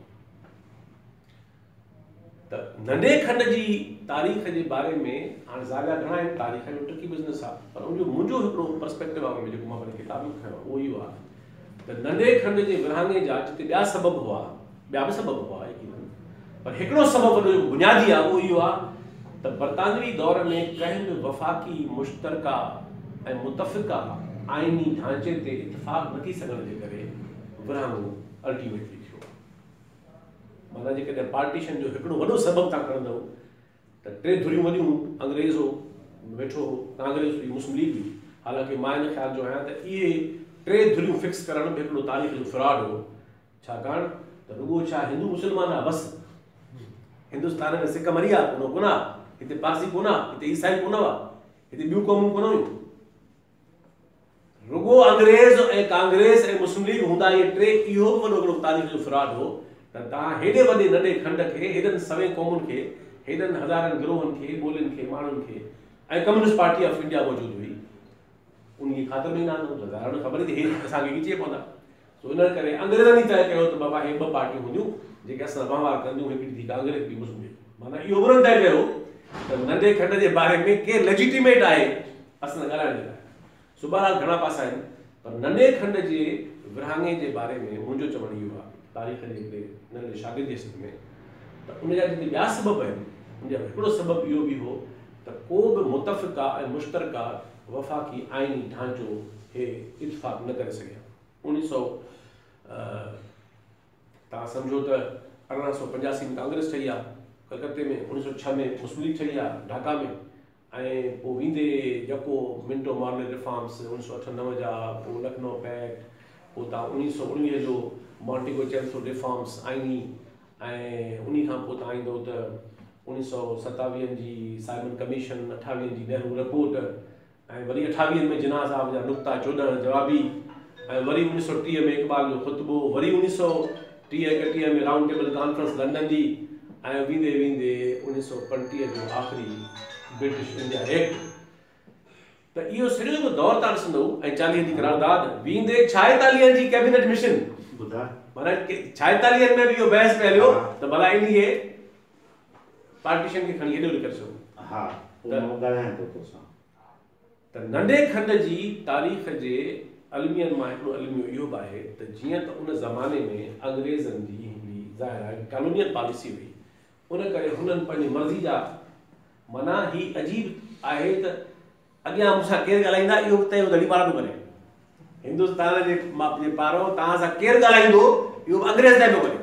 त नंढे खंड जी तारीख़ जे बारे में हाणे ज़ाॻा घणा आहिनि तारीख़ जो टकी बिज़नेस आहे पर उनजो मुंहिंजो हिकिड़ो पर्सपेक्टिव आहे उनमें जेको मां पंहिंजी किताब में खयो उहो इहो आहे त नंढे खंड जे विरहाङे जा जिते ॿिया सबब हुआ ॿिया बि सबब हुआ पर हिकिड़ो सबब वॾो बुनियादी आहे उहो इहो आहे त बरतानवी दौर में कंहिं बि वफ़ाक़ी मुश्तरका ऐं मुतफ़िक़ा आइनी ढांचे ते इतफ़ाक़ न थी सघण जे करे विरहाङो अल्टीमेटली माना जेकॾहिं पार्टीशन जो हिकिड़ो वॾो सबबु तव्हां खणंदव त 3 धुरियूं वॾियूं अंग्रेज़ हो वेठो कांग्रेस हुई मुस्लिम लीग हुई हालांकि मां इन ख़्याल जो आहियां त इहे 3 धुरियूं फिक्स करण में हिकिड़ो तारीख़ जो फ्रॉड हो छाकाणि त रुॻो छा हिंदू मुस्लमान आहे बसि हिंदुस्तान में सिक मरी आहे कोन आहे हिते पारसी कोन आहे हिते ईसाई कोन हुआ हिते ॿियूं क़ौमूं कोन हुयूं रुॻो अंग्रेज़ ऐं कांग्रेस ऐं मुस्लिम लीग हूंदा इहे 3 इहो बि वॾो हिकिड़ो तारीख़ जो फ्रॉड हो त तव्हां हेॾे वॾे नंढे खंड खे हेॾनि सवे क़ौमुनि खे हेॾनि हज़ारनि गिरोहनि खे ॿोलियुनि खे माण्हुनि खे ऐं कम्युनिस्ट पार्टी ऑफ इंडिया मौजूदु हुई उन ख़ातिर में ई न हज़ारनि ख़बर ई हे असांखे खीचे पवंदा सो इन करे अंग्रेज़नि ई तइ कयो त बाबा हे 2 पार्टियूं हूंदियूं जेके असां वहिंवार कंदियूं हिकिड़ी थी कांग्रेस बि मुस्लिम माना इहो उन्हनि तइ कयो त नंढे खंड जे बारे में केरु लेजिटिमेट आहे असां ॻाल्हाइण जे लाइ सो बहरहाल घणा पासा आहिनि पर नंढे खंड जे विरहाङे जे बारे में मुंहिंजो चवणु इहो आहे तारीख़ जे हिकिड़े नंढे शागिर्द जे सिलसिले में त उनजा जेके ॿिया सबब आहिनि उनजो हिकिड़ो सबबु इहो बि हो त को बि मुतफ़िक़ा ऐं मुश्तरका वफ़ाक़ी आइनी ढांचो हे इतफ़ाक़ न करे सघिया 1900 तव्हां सम्झो त 1885 में कांग्रेस ठही आहे कलकत्ते में 1906 में मुस्लिम लीग ठही आहे ढाका में ऐं पोइ वेंदे जेको मिंटो मॉर्ले रिफॉर्म्स 1998 जा पोइ लखनऊ पैक्ट पोइ तव्हां 1919 जो मॉन्टेगो चैंसो रिफॉर्म्स आइनी ऐं उन खां पोइ तव्हां ईंदो त 1927 जी साइमन कमीशन 28 जी नेहरू रिपोर्ट ऐं वरी 28 में जिन्ना साहब जा नुक़्ता 14 जवाबी ऐं वरी 1930 में इक़बाल जो ख़ुतबो वरी 1930-31 में राउंड टेबल कॉन्फ्रेंस लंडन जी ऐं वेंदे वेंदे 1935 जो आख़िरी ब्रिटिश इंडिया एक्ट त इहो सॼो जेको दौर तव्हां ॾिसंदो ऐं 40 जी करारदाद वेंदे 46 जी कैबिनेट मिशन माना 46 में भी इहो बहस पहलियो त भला इन खे पार्टीशन खे खणी हेॾो लिखी सघूं हा उहो ॻाल्हायां थो तोसां त नंढे खंड जी तारीख़ जे अलमियन मां हिकिड़ो अलमियो इहो बि आहे त जीअं त उन ज़माने में अंग्रेज़नि जी हिकिड़ी ज़ाहिर आहे कॉलोनियल पॉलिसी हुई उन करे हुननि पंहिंजी मर्ज़ी जा माना ही अजीब आहे त अॻियां मूंसां केरु ॻाल्हाईंदा इहो तय दड़ी पारां थो करे हिंदुस्तान जे पारों तव्हां सां केरु ॻाल्हाईंदो इहो अंग्रेज़ तय थो करे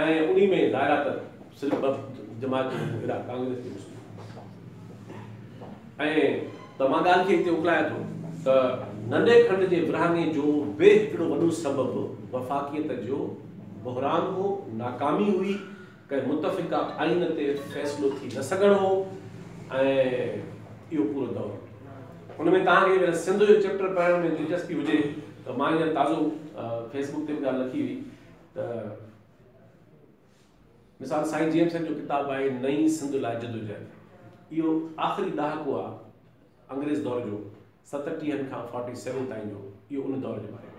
ऐं उन में ज़ाहिर आहे त सिर्फ़ु 2 जमातूं अहिड़ा कांग्रेस जी ऐं त मां ॻाल्हि खे हिते उकलायां थो त नंढे खंड जे विरहाङे जो ॿिए हिकिड़ो वॾो सबबु वफ़ाक़ियत जो बहरान हो नाकामी हुई कंहिं मुतफ़िक़ा आइन ते फ़ैसिलो थी न सघणो हो ऐं इहो पूरो दौर हुन में तव्हांखे सिंध जो चैप्टर पढ़ण में दिलचस्पी हुजे त मां हींअर ताज़ो फेसबुक ते बि ॻाल्हि लिखी हुई मिसाल साईं जेम्स जो किताब आहे नई सिंध लाइ जदोजहद, इहो आख़िरी ॾहाको आहे अंग्रेज़ दौर जो 37 खां 47 ताईं जो, इहो उन दौर जे बारे में।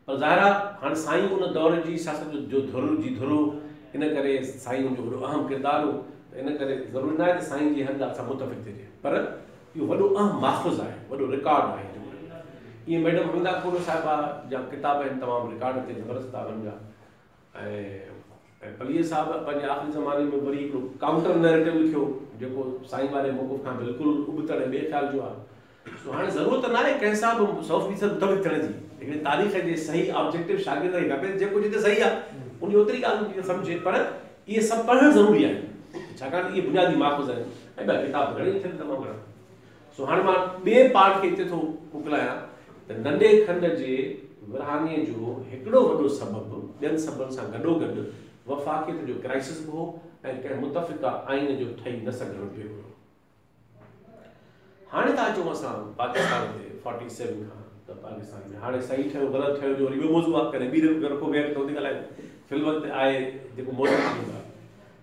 पर ज़ाहिर आहे हाणे साईं उन दौर जी सियासत जो धुरो, इन करे साईं जो वॾो अहम किरदारु हो, इन करे ज़रूरी न आहे त साईं जी हर ॻाल्हि सां मुतफ़िक़ थिए, पर इहो वॾो अहम माख़ुज़ आहे, वॾो रिकॉर्ड आहे। इहे मैडम हमीदा खोरो साहिबा जा किताब आहिनि, तमामु रिकॉर्ड ते ज़बरदस्त किताबनि जा। ऐं पलीअ साहिबु पंहिंजे आख़िरी ज़माने में वरी हिकिड़ो काउंटर नैरेटिव लिखियो, जेको साईं वारे मौक़ुफ़ खां बिल्कुलु उबतड़ ऐं ॿिए ख़्याल जो आहे। सो हाणे ज़रूरत न आहे कंहिं सां बि 100% मुतफ़िक़ थियण जी, हिकिड़ी तारीख़ जे सही ऑब्जेक्टिव शागिर्द खे खपे, जेको जिते सही आहे उन ओतिरी ॻाल्हि सम्झे, पर इहे सभु पढ़णु ज़रूरी आहे, छाकाणि इहे बुनियादी माख़ुज़ आहिनि ऐं ॿिया किताब घणेई थियनि तमामु घणा। सो हाणे मां ॿिए पार्ट खे हिते थो मोकिलायां त नंढे खंड जे विरहाङे जो हिकिड़ो वॾो सबबु ॿियनि सबबनि सां गॾोगॾु वफ़ाक़ियत जो क्राइसिस बि हो ऐं कंहिं मुतफ़िक़ा आइन जो ठही न सघणु पियो हुयो। हाणे था अचूं असां पाकिस्तान ते 47 खां, त पाकिस्तान में हाणे सही ठहियो ग़लति ठहियो जो वरी ॿियो मौज़ू आहे, कॾहिं ॿी रखो वेह त हुते ॻाल्हायूं, फिल्म ते आहे जेको मौज़ू थींदो आहे,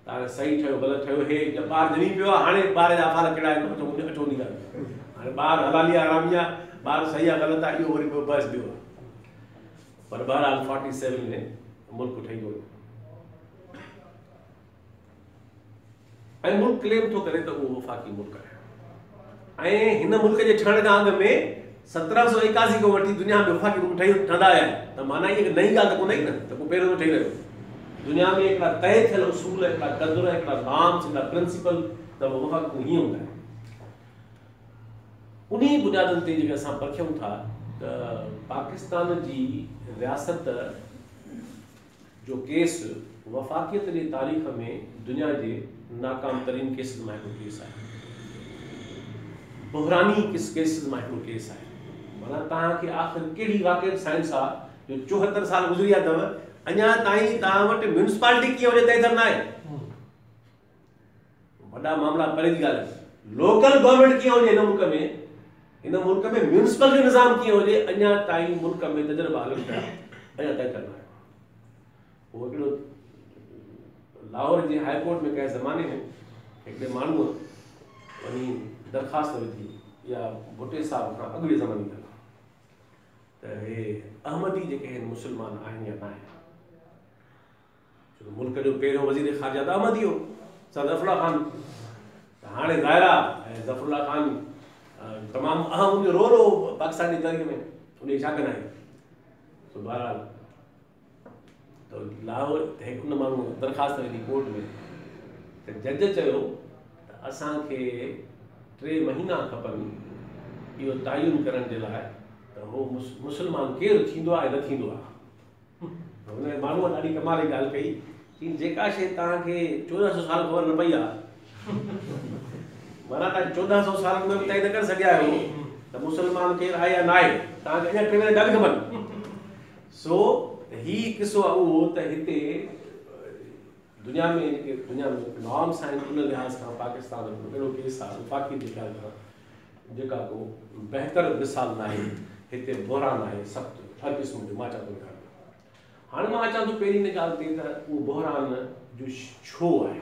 त हाणे सही ठहियो ग़लति ठहियो, हे ॿारु ॼमी पियो आहे, हाणे ॿार जा अफ़ार कहिड़ा आहिनि अचो नी ॻाल्हि, हाणे ॿारु हलाली आहे हरामी आहे, ॿारु सही आहे ग़लति आहे, इहो वरी बहस ॿियो आहे। पर बहरहाल 47 में मुल्क ठही वियो ऐं मुल्क क्लेम थो करे त उहो वफ़ाक़ी मुल्क आहे, ऐं हिन मुल्क जे ठहण खां अॻु में 1781 खां वठी दुनिया में वफ़ाक़ी मुल्क ठहंदा आया आहिनि, त माना इहा नई ॻाल्हि त कोन्हे न, त पोइ पहिरियों ठही रहियो। दुनिया में हिकिड़ा तय थियल उसूल, हिकिड़ा क़दुर, हिकिड़ा नॉर्म्स, हिकिड़ा प्रिंसिपल, त उहो वफ़ाक़ी हीअं हूंदा आहिनि। उन्ही बुनियादनि ते जेके असां परखियूं था त पाकिस्तान जी रियासत जो केस वफ़ाक़ियत जी तारीख़ में दुनिया जे नाकाम तरीन केसिस मां हिकिड़ो केस आहे, बहरानी केसिस मां हिकिड़ो केस आहे। माना तव्हांखे आख़िर कहिड़ी वाक़ई साइंस आहे जो 74 साल गुज़री विया अथव, अञा ताईं तव्हां वटि म्यूनिसिपालिटी कीअं हुजे तय न आहे। वॾा मामला परे जी ॻाल्हि आहे, लोकल गवर्नमेंट कीअं हुजे हिन मुल्क में म्यूनिसिपल जो निज़ाम कीअं हुजे, अञा ताईं मुल्क में तजुर्बा हलनि पिया, अञा तय करणो आहे। उहो हिकिड़ो लाहौर जे हाई कोर्ट में कंहिं ज़माने में हिकिड़े माण्हूअ वञी दरख़्वास्त विधी, या भुटे साहिब खां अॻिले ज़माने में, त हे अहमदी जेके आहिनि मुस्लमान आहिनि या न आहिनि, छो मुल्क जो पहिरियों वज़ीर ख़ारजा त अहमदी हो, ज़फ़रुल्लाह ख़ान, त हाणे ज़ाहिरा ऐं ज़फ़रुल्लाह ख़ान तमामु अहम उनजो रोल हो पाकिस्तानी तारीख़ में, उनखे छा कंदा आहिनि। सो बहरहाल त लाहौर हिकु उन माण्हू दरख़्वास्त विधी कोर्ट में, त जज चयो त असांखे 3 महीना खपनि इहो तयन करण जे लाइ त उहो मुस्लमान केरु थींदो आहे न थींदो आहे। हुन माण्हूअ ॾाढी कमाल जी ॻाल्हि कई कि जेका शइ तव्हांखे 1400 साल ख़बर न पई आहे, माना तव्हां 1400 सालनि में बि तय न करे सघिया आहियो त मुस्लमान केरु आहे या न आहे, तव्हांखे अञा 3 महीना ॾाढी खपनि। सो ही किसो आहे उहो त हिते दुनिया में जेके नॉर्म्स आहिनि उन लिहाज़ खां पाकिस्तान में अहिड़ो केस आहे वफ़ाक़ी जे ख़्याल खां जेका को बहितर मिसाल न आहे। हिते बहरान आहे सख़्तु हर क़िस्म जो, मां चवां थो हाणे मां अचां थो पहिरीं हिन ॻाल्हि ते त उहो बहरान जो छो आहे,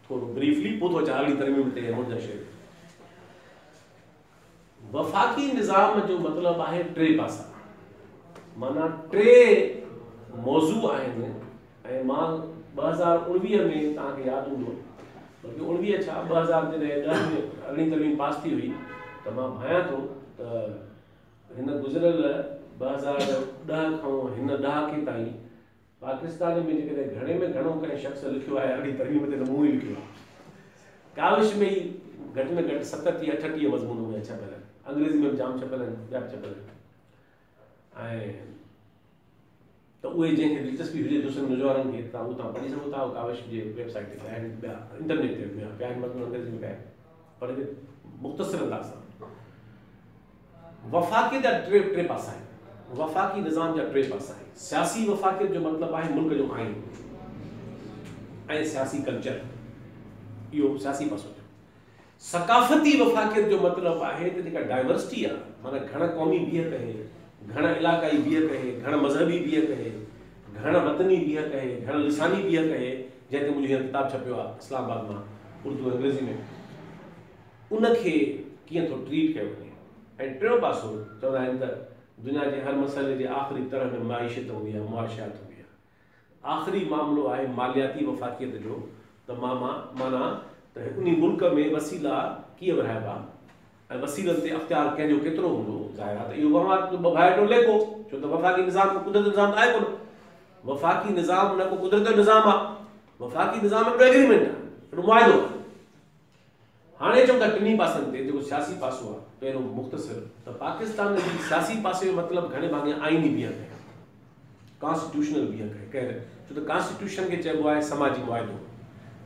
थोरो ब्रीफली, पोइ थो अचां अॻिली तरमीम ते मुंहिंजा शइ। वफ़ाक़ी निज़ाम जो मतिलबु आहे 3 पासा, माना 3 मौज़ू आहिनि। ऐं मां 2019 में तव्हांखे यादि हूंदो, बल्कि 19 छा 2010 में अॻिली तरमीम पास थी हुई, त मां भायां थो त हिन गुज़िरियल 2010 खां हिन ॾहाके ताईं पाकिस्तान में जेकॾहिं घणे में घणो कंहिं शख़्स लिखियो आहे अॻिली तरमीम ते, त मूं ई लिखियो आहे। काविश में ई घटि में घटि 37-38 मज़मून में छपियल आहिनि, अंग्रेज़ी में बि जाम छपियल आहिनि, ॿिया बि छपियल आहिनि। ऐं त उहे जंहिंखे दिलचस्पी हुजे दूसरनि नौजवाननि खे, तव्हां उहो पढ़ी सघो था, काविश जे वेबसाइट ते पिया आहिनि, ॿिया इंटरनेट ते पिया आहिनि, मज़मून अंग्रेज़ी में पिया आहिनि, पर हिते मुख़्तसिर अंदाज़ सां वफ़ाक़ियत जा 3 पासा आहिनि। वफ़ाक़ी निज़ाम जा 3 पासा आहिनि। सियासी वफ़ाक़ियत जो मतिलबु आहे मुल्क जो आइन ऐं सियासी कल्चर, इहो सियासी पासो। सकाफ़ती वफ़ाक़ियत जो मतिलबु आहे त जेका डाइवर्सिटी आहे, माना घण क़ौमी बीहत आहे, घण इलाक़ाई बीहत आहे, घण मज़हबी बीहत आहे, घण वतनी बीह कहे, घण लिसानी बीह कहे, जंहिं ते मुंहिंजो किताब छपियो आहे इस्लामाबाद मां उर्दू अंग्रेज़ी में, उनखे कीअं थो ट्रीट कयो वञे। ऐं टियों पासो चवंदा आहिनि त दुनिया जे हर मसइले जे आख़िरी तरह में माइशत हूंदी आहे, मुआशियात हूंदी आहे। आख़िरी मामिलो आहे मालियाती वफ़ाक़ियत जो, त माना त उन मुल्क में वसीला कीअं विरहाइबा ऐं वसीलनि ते अख़्तियार कंहिंजो केतिरो हूंदो, ज़ाहिर आहे त इहो बभाइटो लेखो, छो त वफ़ाक़ी निज़ाम कुदरती निज़ाम आहे कोन। वफ़ाक़ी निज़ाम न को कुदरती निज़ाम आहे, वफ़ाक़ी निज़ाम हिकिड़ो एग्रीमेंट आहे, हिकिड़ो मुआइदो आहे। हाणे चऊं था टिनी पासनि ते जेको सियासी पासो आहे, पहिरियों मुख़्तसिर त पाकिस्तान जी सियासी पासे जो मतिलबु घणे भाङे आइनी बीह कहे, कॉन्स्टिट्यूशनल बीह कहे, छो त कॉन्स्टिट्यूशन खे चइबो आहे समाजी मुआइदो।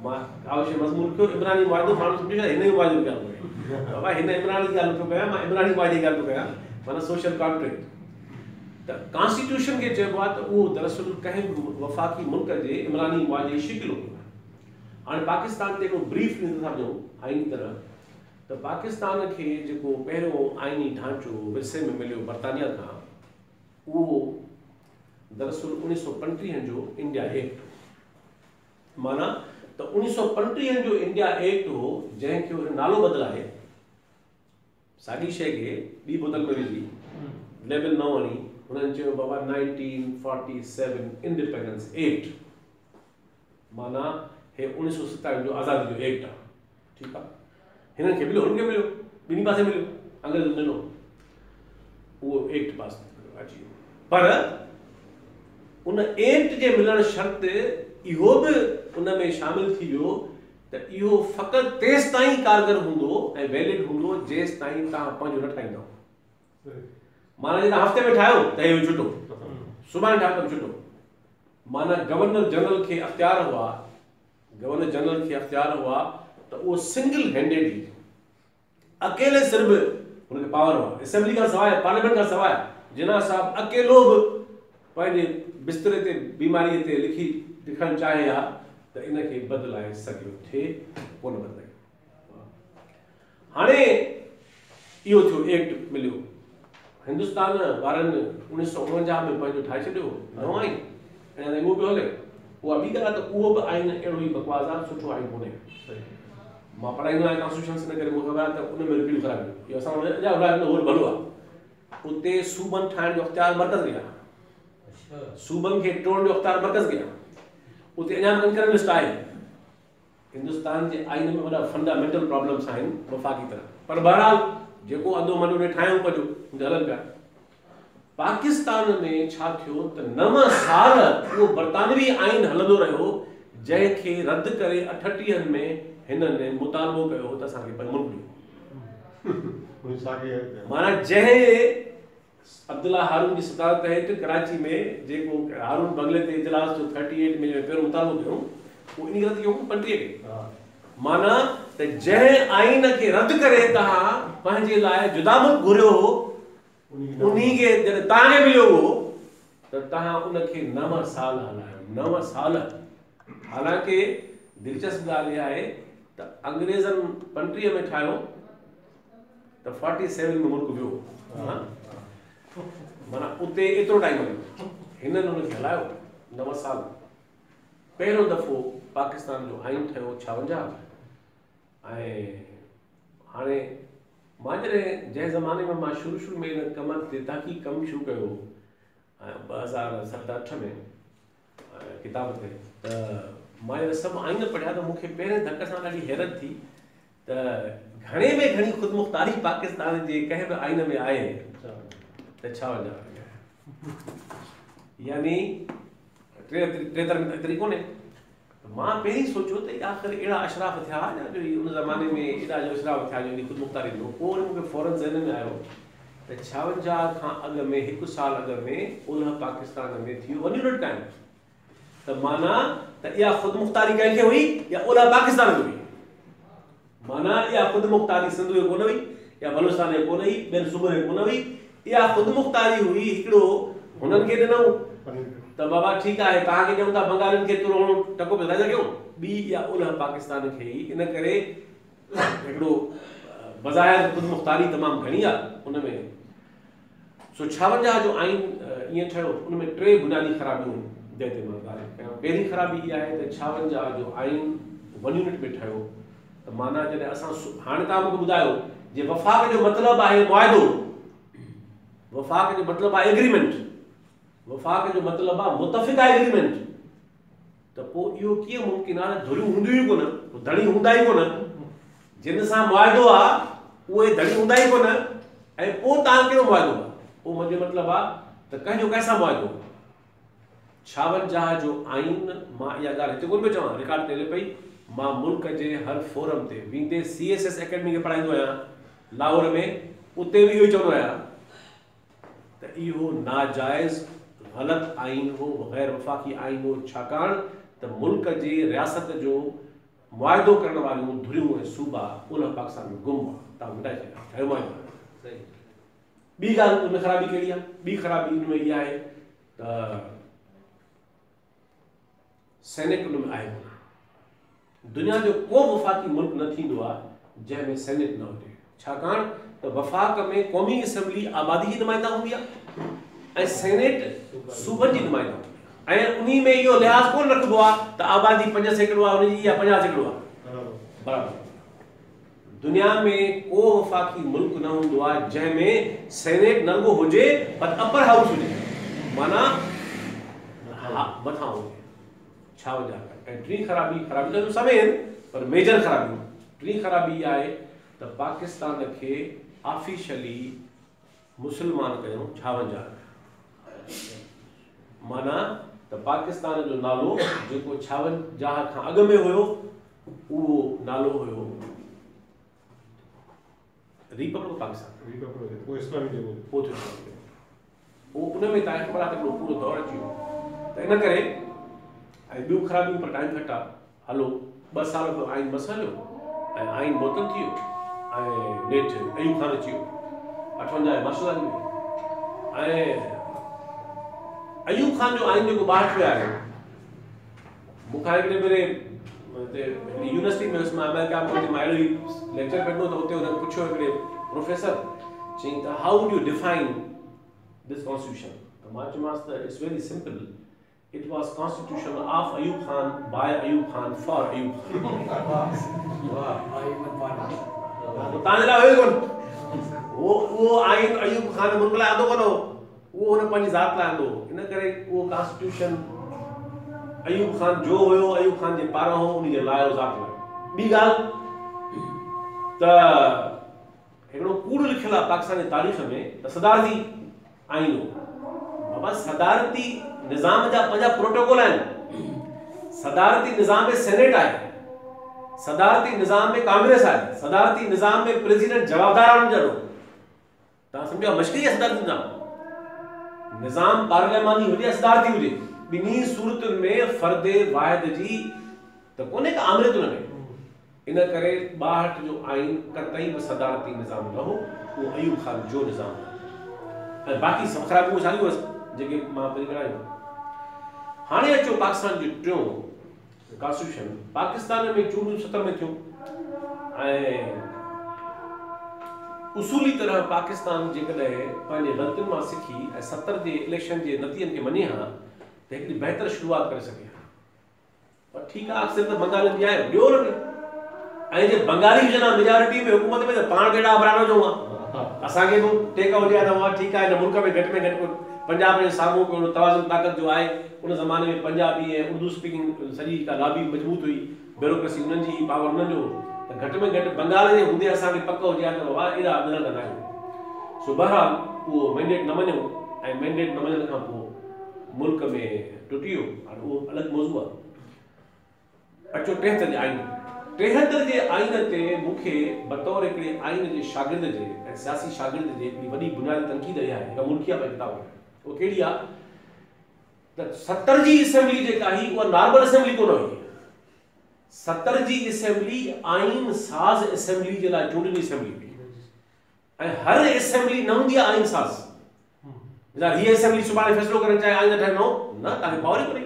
मां आवश्य मज़मून कयो इमरानी मुआइदो, माण्हू सम्झो हिन ई मुआइदो ॻाल्हि पियो कयां, बाबा हिन इमरानी जी ॻाल्हि पियो कयां, मां इमरानी मुआइदे जी ॻाल्हि पियो कयां, माना सोशल कॉन्ट्रैक्ट। त कॉन्स्टिट्यूशन खे चइबो आहे त उहो दरअसल कंहिं वफ़ाक़ी मुल्क जे इमरानी मुआइदे जी शिकिल हूंदी आहे। हाणे पाकिस्तान ते हिकिड़ो ब्रीफ ॾींदो था ॾियूं आइनी तरह, त पाकिस्तान खे जेको पहिरियों आइनी ढांचो विरसे में मिलियो बरतानिया खां, उहो दरअसल 1935 जो इंडिया एक्ट, माना त 1935 जो इंडिया एक्ट हो, जंहिंखे हुन नालो बदिलाए साॻी शइ खे ॿी बोतल में विझी लेबल न वणी, हुननि चयो बाबा 1947 इंडिपेंडेंस एक्ट, माना हे 1947 जो आज़ादी जो एक्ट आहे। ठीकु आहे, हिननि खे मिलियो, हुननि खे मिलियो, ॿिन्ही पासे मिलियो, अंग्रेज़नि ॾिनो, उहो एक्ट पास अची वियो। पर उन एक्ट जे मिलण शर्त इहो बि उन में शामिल थी वियो त इहो फ़क़ति तेसि ताईं कारगर हूंदो ऐं वैलिड हूंदो जेसि ताईं तव्हां पंहिंजो न ठाहींदव। माना जे तव्हां हफ़्ते में ठाहियो त इहो छुटो, सुभाणे ठाहियो त छुटो। माना गवर्नर जनरल खे अख़्तियार हुआ, गवर्नर जनरल खे अख़्तियार हुआ त उहो सिंगल हैंडेडली अकेले सिर्फ़ हुनखे पावर हुआ, असेंबली खां सवाइ, पार्लियामेंट खां सवाइ, जिना साहब अकेलो बि पंहिंजे बिस्तरे ते बीमारीअ ते लिखणु चाहे हा त इनखे बदिलाए सघियो थे, कोन बदिलायो। हाणे इहो थियो, एक्ट मिलियो, हिंदुस्तान वारनि 1949 में पंहिंजो ठाहे छॾियो नओं आइन, ऐं उहो पियो हले। उहा ॿी ॻाल्हि आहे त उहो बि आइन अहिड़ो ई बकवास आहे, सुठो आइन कोन्हे। मां पढ़ाईंदो आहियां कॉन्स्टिट्यूशन, इन करे मूंखे ख़बर आहे त उन में रिपीट ख़राबियूं, इहो असां वटि अञा ॿुधायो उहो भलो आहे। उते सूबनि ठाहिण जो अख़्तियार मर्कज़ खे आहे, सूबनि खे टोड़ण जो अख़्तियार मर्कज़ खे आहे, उते अञा बि कंकरन लिस्ट आहे। हिंदुस्तान जे आइन में वॾा फंडामेंटल प्रॉब्लम्स आहिनि वफ़ाक़ी तरह, पर बहरहाल जेको अधो मनो ने ठाहियूं पंहिंजो हलनि पिया। पाकिस्तान में छा थियो त 9 साल उहो बरतानवी आइन हलंदो रहियो, जंहिंखे रद्द करे 38 में हिननि मुतालबो कयो त असांखे पंहिंजो मुल्क ॾियो। माना जंहिं अब्दुल्ला हारून जी सदारत हेठि कराची में जेको हारून बंगले ते इजलास जो 38 में पहिरियों मुतालबो कयो, उहो इन रद्द कयो 35 खे। माना त जंहिं आइन खे रद्द करे तव्हां पंहिंजे लाइ जुदा मुल्क घुरियो हो, उन्ही खे जॾहिं तव्हांखे मिलियो हो त तव्हां उनखे 9 साल हलायो, 9 साल। हालांकि दिलचस्प ॻाल्हि इहा आहे त अंग्रेज़नि 35 में ठाहियो त 47 में मुल्क वियो, माना उते एतिरो टाइम हलियो, हिननि हुनखे हलायो 9 साल। पहिरियों दफ़ो पाकिस्तान जो आइन ठहियो 56, ऐं हाणे मां जंहिं ज़माने में मां शुरू में हिन कम ते तहक़ीक़ कमु शुरू कयो 2007-8 में किताब ते, त मां सभु आइन पढ़िया त मूंखे पहिरें धक सां ॾाढी हैरत थी त घणे में घणी ख़ुदमुख़्तारी पाकिस्तान जे कंहिं बि आइन में आहे त 56, यानी 73 में एतिरी कोन्हे। मां पहिरीं सोचियो त आख़िर अहिड़ा अशराफ़ थिया जो उन ज़माने में एॾा जो अशराफ़ थिया जो ख़ुदमुख़्तारी ॾिनो। पोइ वरी मूंखे फ़ौरन ज़हन में आयो त 56 खां अॻु में 1 साल अॻु में ओलह पाकिस्तान में थी वन यूनिट टाइम, त माना त इहा ख़ुदमुख़्तारी कंहिंखे हुई या ओलह पाकिस्तान में हुई। माना इहा ख़ुदमुख़्तारी सिंध में कोन हुई या बलूचिस्तान में कोन हुई, ॿियनि सूबनि में कोन हुई, इहा ख़ुदमुख़्तारी हुई हिकिड़ो हुननि खे ॾिनऊं त बाबा ठीकु आहे, तव्हांखे ॾियूं था बंगालियुनि खे तुरो टको पिसाए सघियो, ॿी इहा ओलह पाकिस्तान खे ई। इन करे हिकिड़ो बज़ाहिर ख़ुदमुख़्तारी तमामु घणी आहे उन में। 56 जो आइन ईअं ठहियो, उन में 3 बुनियादी ख़राबियूं आहिनि। मुद्दे ते मां ॻाल्हि कयां। पहिरीं ख़राबी इहा आहे त 56 जो आइन 1 यूनिट में ठहियो त माना जॾहिं असां हाणे तव्हां मूंखे ॿुधायो जे वफ़ाक़ जो मतिलबु आहे मुआइदो, वफ़ाक़ जो मतिलबु आहे एग्रीमेंट, वफ़ाक़ जो मतिलबु आहे मुतफ़िक़ा एग्रीमेंट, त पोइ इहो कीअं मुमकिन आहे? धुरियूं हूंदियूं ई कोन, धड़ी हूंदा ई कोन, जिन सां मुआइदो आहे उहे धड़ी हूंदा ई कोन, ऐं पोइ तव्हां कहिड़ो मुआइदो आहे? पोइ मुंहिंजो मतिलबु आहे त कंहिंजो कंहिंसां मुआइदो? 56 जो आइन, मां इहा ॻाल्हि हिते कोन पियो चवां, रिकॉर्ड ते हले पई, मां मुल्क जे हर फोरम ते वेंदे CSS एकेडमी खे पढ़ाईंदो आहियां लाहौर में, उते बि इहो ई चवंदो आहियां त इहो नाजाइज़ ग़लति आइन हो, गैर वफ़ाक़ी आइन हो, छाकाणि त मुल्क जे रियासत जो मुआइदो करण वारियूं धुरियूं ऐं सूबा ओलह पाकिस्तान में गुम हुआ। तव्हां ॿुधाए छॾियो मुआइदो। ॿी ॻाल्हि उन ख़राबी कहिड़ी आहे? ॿी ख़राबी उन में इहा आहे त सेनेट उन में आहे कोन। दुनिया जो को वफ़ाक़ी मुल्क न थींदो आहे जंहिंमें सेनेट न हुजे, छाकाणि त वफ़ाक़ में क़ौमी असैम्बली आबादी जी नुमाइंदा हूंदी आहे ऐं सेनेट सूबनि जी नुमाइंदा हूंदी आहे, ऐं उन में इहो लिहाज़ कोन रखिबो आहे त आबादी 5% आहे उनजी या 50% आहे। बराबरि दुनिया में को वफ़ाक़ी मुल्क न हूंदो आहे जंहिंमें सेनेट न रुॻो हुजे पर अपर हाउस हुजे, माना मथां हुजे। 56 ऐं टी ख़राबी त सभई आहिनि पर मेजर ख़राबियूं, टी ख़राबी इहा आहे त पाकिस्तान खे ऑफिशियली मुसलमान कयूं 56, माना त पाकिस्तान जो नालो जेको 56 खां अॻु में हुयो उहो नालो हुयो रिपब्लिक पाकिस्तान, वो इस्लामी जो पोइ थियो उन में तव्हांखे ख़बर आहे त हिकिड़ो पूरो दौर अची वियो। त इन करे ऐं ॿियूं ख़राबियूं पर टाइम घटि आहे, हलो 2 साल खां आइन बस हलियो ऐं आइन मुअतल थी वियो ऐं नेठि अयूब खान अची वियो 58 मसला थी वियो ऐं अयूब खान जो आइन जेको ॿाहिरि थियो आहे, मूंखां हिकिड़े भेरे यूनिवर्सिटी में हुयुसि, मां अमेरिका में मां अहिड़ो ई लेक्चर पढ़ंदो त उते हुनखे पुछियो हिकिड़े प्रोफेसर, चयईं त how would you define this constitution? त मां चयोमांसि त it's very simple, it was constitution of Ayub Khan by Ayub Khan for Ayub Khan। ताने ला होई कोन वो आइन अयूब खान मुल्क ला आंदो कोन, वो हुन पंहिंजी ज़ात ला आंदो, इन करे वो कॉन्स्टिट्यूशन अयूब खान जो हुयो अयूब खान जे पारां हो, उन जे लाइ ज़ात लाइ। ॿी ॻाल्हि त हिकिड़ो कूड़ लिखियलु आहे पाकिस्तान जी तारीख़ में त सदारती आइन हो। बाबा सदारती निज़ाम जा पंहिंजा प्रोटोकॉल आहिनि, सदारती निज़ाम में सेनेट आहे, सदारती निज़ाम में कांग्रेस आहे, सदारती निज़ाम में प्रेसिडेंट जवाबदार आहे उनजो। तव्हां सम्झो मश्किल आहे सदारती निज़ाम, निज़ाम पार्लियामानी हुजे सदारती हुजे, ॿिन्ही सूरतुनि में फ़र्द वाहिद जी त कोन्हे का आमरियत हुन में। इन करे 62 जो आइन कतई बि सदारती निज़ाम न हो, उहो अयूब खान जो निज़ाम हो। ऐं बाक़ी सभु ख़राबियूं सालियूं हुअसि जेके मां पहिरीं ॻाल्हायूं। हाणे अचो पाकिस्तान जो टियों कॉन्स्टिट्यूशन। पाकिस्तान में चूंडूं 70 में थियूं ऐं उसूली तरह पाकिस्तान जेकॾहिं पंहिंजे ग़लतियुनि मां सिखी ऐं 70 जे इलेक्शन जे नतीजनि खे मञे हा त हिकिड़ी बहितर शुरूआत करे सघे हा। पर ठीकु आहे, अक्सर त बंगाल जी आहे ॿियो न, ऐं जे बंगाली हुजनि मेजॉरिटी में हुकूमत में त पाण कहिड़ा बरानो जो आहे, असांखे बि टेक हुजे हा त उहा ठीकु आहे, हिन मुल्क में घटि में घटि पंजाब जे साम्हूं को तवाज़ुन ताक़त जो आहे। उन ज़माने में पंजाबी ऐं उर्दू स्पीकिंग सॼी का लॉबी मज़बूत हुई, ब्यूरोक्रेसी उन्हनि जी, पावर उन्हनि जो, त घटि में घटि बंगाल जे हूंदे असांखे पक हुजे हा त वाह एॾा अॻियां कंदा आहियूं। सो बहरहाल उहो मैंडेट न मञियो ऐं मैंडेट न मञण खां पोइ मुल्क में टुटी वियो। हाणे उहो अलॻि मौज़ू आहे। अचो 73 जे आइन। 73 जे आइन ते मूंखे बतौर हिकिड़े आइन जे शागिर्द जे ऐं सियासी शागिर्द जे हिकिड़ी वॾी बुनियादी तनक़ीद इहा आहे, हिकु मुल्किया पे किताब आहे। वो कहिड़ी आहे त 70 जी असेंबली जेका हुई उहा नॉर्मल असेंबली कोन हुई। 70 जी असेंबली आइन साज़ असेंबली जे लाइ चूंडनी असेंबली हुई ऐं हर असेंबली न हूंदी आहे आइन साज़। हीअ असेंबली सुभाणे फ़ैसिलो करणु चाहे आइन ठाहिणो न, तव्हांखे पावर ई कोन्हे।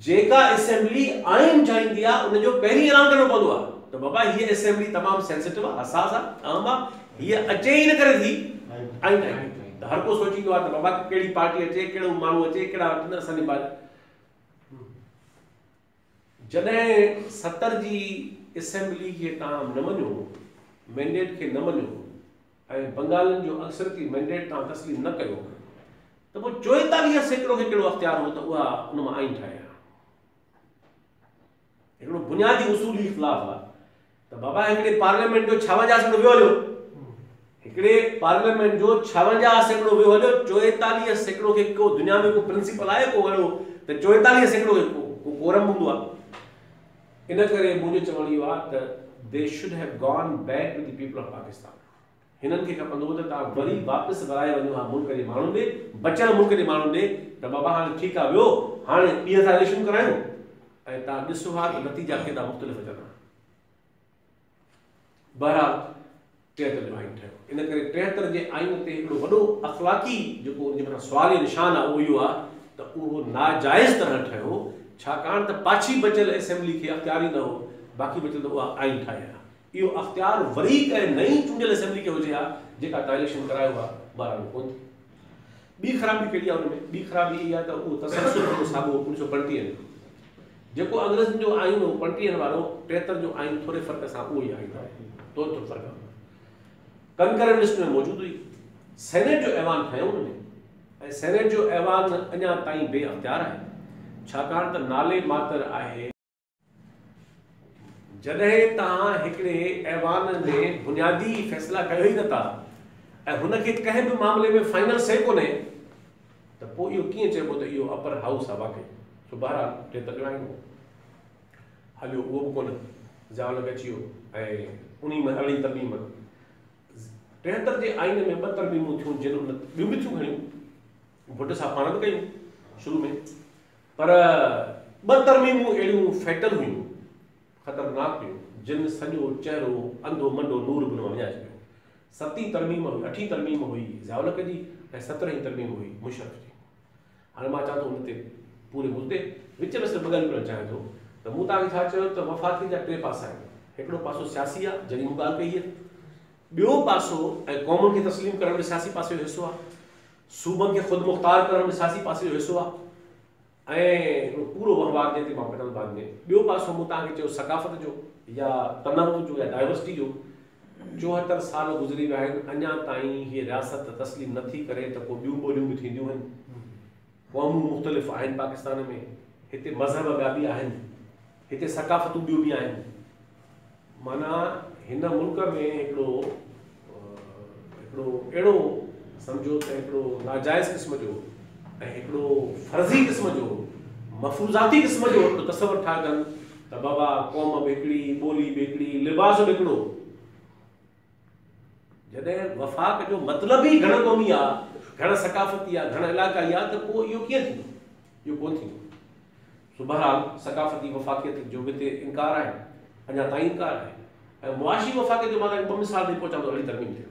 जेका असेंबली आइन ठाहींदी आहे उनजो पहिरीं ऐलान करणो पवंदो आहे त बाबा हीअ असेंबली तमामु सेंसिटिव आहे, हसास आहे, अहम आहे, हीअ अचे ई न करे थी आइन ठाहींदी। हर को सोचींदो आहे त बाबा कहिड़ी पार्टी अचे, कहिड़ो माण्हू अचे, कहिड़ा असांजे जॾहिं 70 जी असेंबली खे तव्हां न मञो, मैंडेट खे न मञो ऐं बंगालियुनि जो अक्सरती मैंडेट तव्हां तस्लीम न कयो, त पोइ 44% खे कहिड़ो अख़्तियार हो त उहा उन मां आइन ठाहे। हिकिड़ो बुनियादी उसूली इख़्तिलाफ़ आहे त बाबा हिकिड़े पार्लियामेंट जो 56% वियो हलियो, हिकिड़े पार्लियामेंट जो 56% वियो हलियो, 44% खे को दुनिया में को प्रिंसिपल आहे को अहिड़ो त 44% खे को कोरम हूंदो आहे। इन करे मुंहिंजो चवण इहो आहे त they should have gone back to the people of Pakistan. हिननि खे खपंदो त तव्हां वरी वापसि वराए वञो हा मुल्क जे माण्हुनि ॾे, बचियल मुल्क जे माण्हुनि ॾे, त बाबा हाणे ठीकु आहे वियो, हाणे ॿीं सां इलेक्शन करायूं ऐं तव्हां ॾिसो हा त नतीजा केॾा मुख़्तलिफ़ अचनि। बहरहाल 73 जो आइन ठहियो। इन करे 73 जे आइन ते हिकिड़ो वॾो अख़लाक़ी जेको उनजे मथां सुवाल निशान आहे उहो इहो आहे त उहो नाजाइज़ तरह ठहियो, छाकाणि त पाछी बचियल असेंबली खे अख़्तियार ई न हो, बाक़ी बचियल त उहा आइन ठाहे आहे। इहो अख़्तियार वरी कंहिं नई चूंडियल असेंबली खे हुजे हा जेका तव्हां इलेक्शन करायो आहे, बहरहाल कोन थी। ॿी ख़राबी कहिड़ी आहे हुन में? ॿी ख़राबी इहा आहे त उहो तसलसल जो साॻियो 1935 में जेको अंग्रेज़नि जो आइन हो 35 वारो, 73 जो आइन थोरे फ़र्क़ सां उहो ई आइन आहे, थोरो फ़र्क़ु आहे। कंकरेंट लिस्ट में मौजूदु हुई, सेनेट जो ऐवान ठहियो हुन में, ऐं सेनेट जो ऐवान अञा ताईं बेअख़्तियार आहे, छाकाणि त नाले मात्र आहे। जॾहिं तव्हां हिकिड़े ऐवान में बुनियादी फ़ैसिला कयो ई नथा ऐं हुनखे कंहिं बि मामले में फाइनल से कोन्हे, त पोइ इहो कीअं चइबो त इहो अपर हाउस आहे वाक़ई? सो बहरहाल 73 जो आइन हलियो, उहो बि कोन, ज़ाल अची वियो ऐं उन में अरिड़हीं तरमीम। 73 जे आइन में 2 तरमीमूं थियूं, जिन उन ॿियूं बि थियूं घणियूं, भुट सां पाण बि कयूं शुरू में, पर 2 तरमीमूं अहिड़ियूं फैटल हुयूं, ख़तरनाक हुयूं, जिन सॼो चहिरो अंधो मंडो नूर बि न विञाए छॾियो। 7हीं तरमीम हुई, 8हीं तरमीम हुई ज़ावलक जी ऐं 17हीं तरमीम हुई मुशर्रफ जी। हाणे मां चाहियां थो हुन ते पूरे मुद्दे विच में सिर्फ़ु ॻाल्हि करणु चाहियां थो त मूं तव्हांखे छा चयो त वफ़ाक़ी जा 3 पासा आहिनि। हिकिड़ो पासो सियासी आहे, जॾहिं मूं ॻाल्हि कई आहे, ॿियो पासो ऐं क़ौमुनि खे तस्लीम करण में सियासी पासे जो हिसो आहे, सूबनि खे ख़ुदि मुख़्तार करण में सियासी पासे जो हिसो आहे, ऐं पूरो वहिंवार जंहिं ते मां पढ़ंदो बाद में। ॿियो पासो मूं तव्हांखे चयो सकाफ़त जो या तनवुर जो या डाइवर्सिटी जो। 74 साल गुज़री विया आहिनि, अञा ताईं हीअ रियासत तस्लीम नथी करे त को ॿियूं ॿोलियूं बि थींदियूं आहिनि, क़ौमूं मुख़्तलिफ़ आहिनि पाकिस्तान में, हिते मज़हब ॿिया बि आहिनि, हिते सकाफ़तूं ॿियूं बि आहिनि। माना हिन मुल्क में हिकिड़ो अहिड़ो सम्झो त हिकिड़ो नाजाइज़ क़िस्म जो ऐं हिकिड़ो फ़र्ज़ी क़िस्म जो मफ़रूज़ाती क़िस्म जो तसवुरु ठाहे कनि त बाबा क़ौम बि हिकिड़ी, ॿोली बि हिकिड़ी, लिबास बि हिकिड़ो। जॾहिं वफ़ाक़ जो मतिलबु ई घण क़ौमी आहे, घण सकाफ़ती आहे, घण इलाइक़ाई आहे, त पोइ इहो कीअं थींदो? इहो कोन थींदो। सो बहरहाल सकाफ़ती वफ़ाक़ियत जो बि हिते इनकार आहे, अञा ताईं इनकार आहे। ऐं मुआशी वफ़ाक़ियत जो मां तव्हांखे 2 मिसाल ॾेई पहुचां थो, अहिड़ी तरमीम थियो।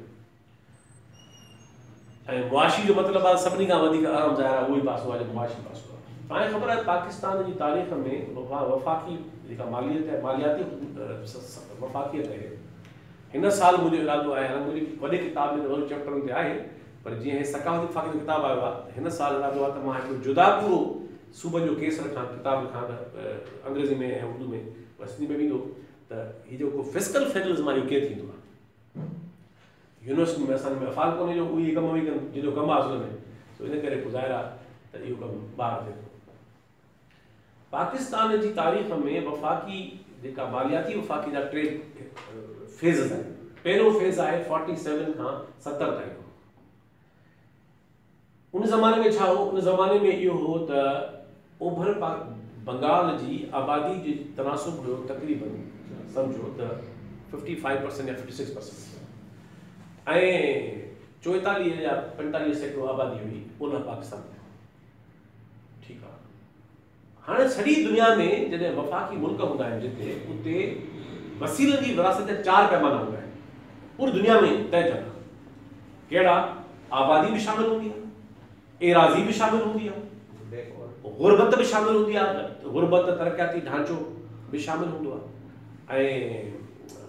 ऐं मुआशी जो मतिलबु आहे सभिनी खां वधीक अहम ज़ाहिर आहे उहो ई पासो आहे जो मुआशी पासो आहे। तव्हांखे ख़बर आहे पाकिस्तान जी तारीख़ में वफ़ाक़ी जेका मालियत आहे, मालियाती वफ़ाक़ियत आहे, हिन साल मुंहिंजो इरादो आहे, हाणे मुंहिंजी वॾे किताब में वॾे चैप्टरनि ते आहे, पर जीअं हे सकाफ़ती वफ़ाक़ी जो किताबु आयो आहे, हिन साल इरादो आहे त मां हिकिड़ो जुदा पूरो सूबनि जो केस रखां, किताब लिखां, त अंग्रेज़ी में ऐं उर्दू में, सिंधी में वेंदो त हीउ जेको फिस्कल फेडरलिज़म आहे इहो कीअं थींदो आहे। यूनिवर्सिटी में असांजे में अफ़ाल कोन्हे जो उहे कम बि कनि जंहिंजो कमु आहे असल में, त इन करे ज़ाहिर आहे त इहो कमु ॿाहिरि थिए थो। पाकिस्तान जी तारीख़ में वफ़ाक़ी जेका मालियाती वफ़ाक़ी जा 3 फेज़ आहिनि। पहिरियों फेज़ आहे 47 खां 70 ताईं। उन ज़माने में छा हो? उन ज़माने में इहो हो त ओभर बंगाल जी आबादी जी तनासुब हुयो तक़रीबन सम्झो त 55% या 56%, ऐं 44 या 45% आबादी हुई ओलह पाकिस्तान में। ठीकु आहे, हाणे सॼी दुनिया में जॾहिं वफ़ाक़ी मुल्क हूंदा आहिनि जिते, उते वसीलनि जी विरासत जा 4 पैमाना हूंदा आहिनि, पूरी दुनिया में तय थियल। कहिड़ा? आबादी भी शामिल हूंदी आहे, एराज़ी भी शामिल हूंदी आहे, गुरबत भी शामिल हूंदी आहे, गुरबत तरक़ियाती ढांचो भी शामिल हूंदो आहे। ऐं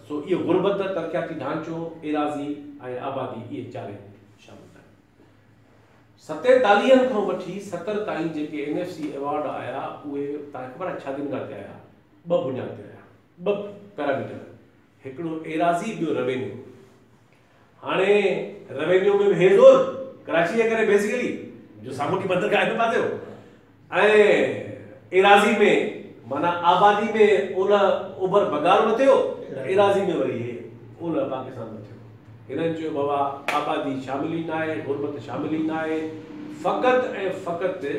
सो इहो गुरबत, तरक़ियाती ढांचो, एराज़ी ऐं आबादी, इहे 4 शामिल आहिनि। 47 खां वठी 70 ताईं जेके NFC अवार्ड आया, उहे तव्हांखे ख़बर आहे छा दिन ते आया? ॿ बुनियाद ते रहिया, ॿ पैरामीटर, हिकिड़ो एराज़ी, ॿियो रेवेन्यू। हाणे रेवेन्यू में बि हेज़ोर कराची जे करे बेसिकली जो सामूंडी बंदरगाह हिन पासे हो, ऐं एराज़ी में माना आबादी में ओलह ओभर बंगाल में थियो, एराज़ी में वरी हे ओलह पाकिस्तान में थियो। हिननि चयो बाबा आबादी शामिल ई न आहे, गुरबत शामिल ई न आहे, फ़क़ति ऐं फ़क़ति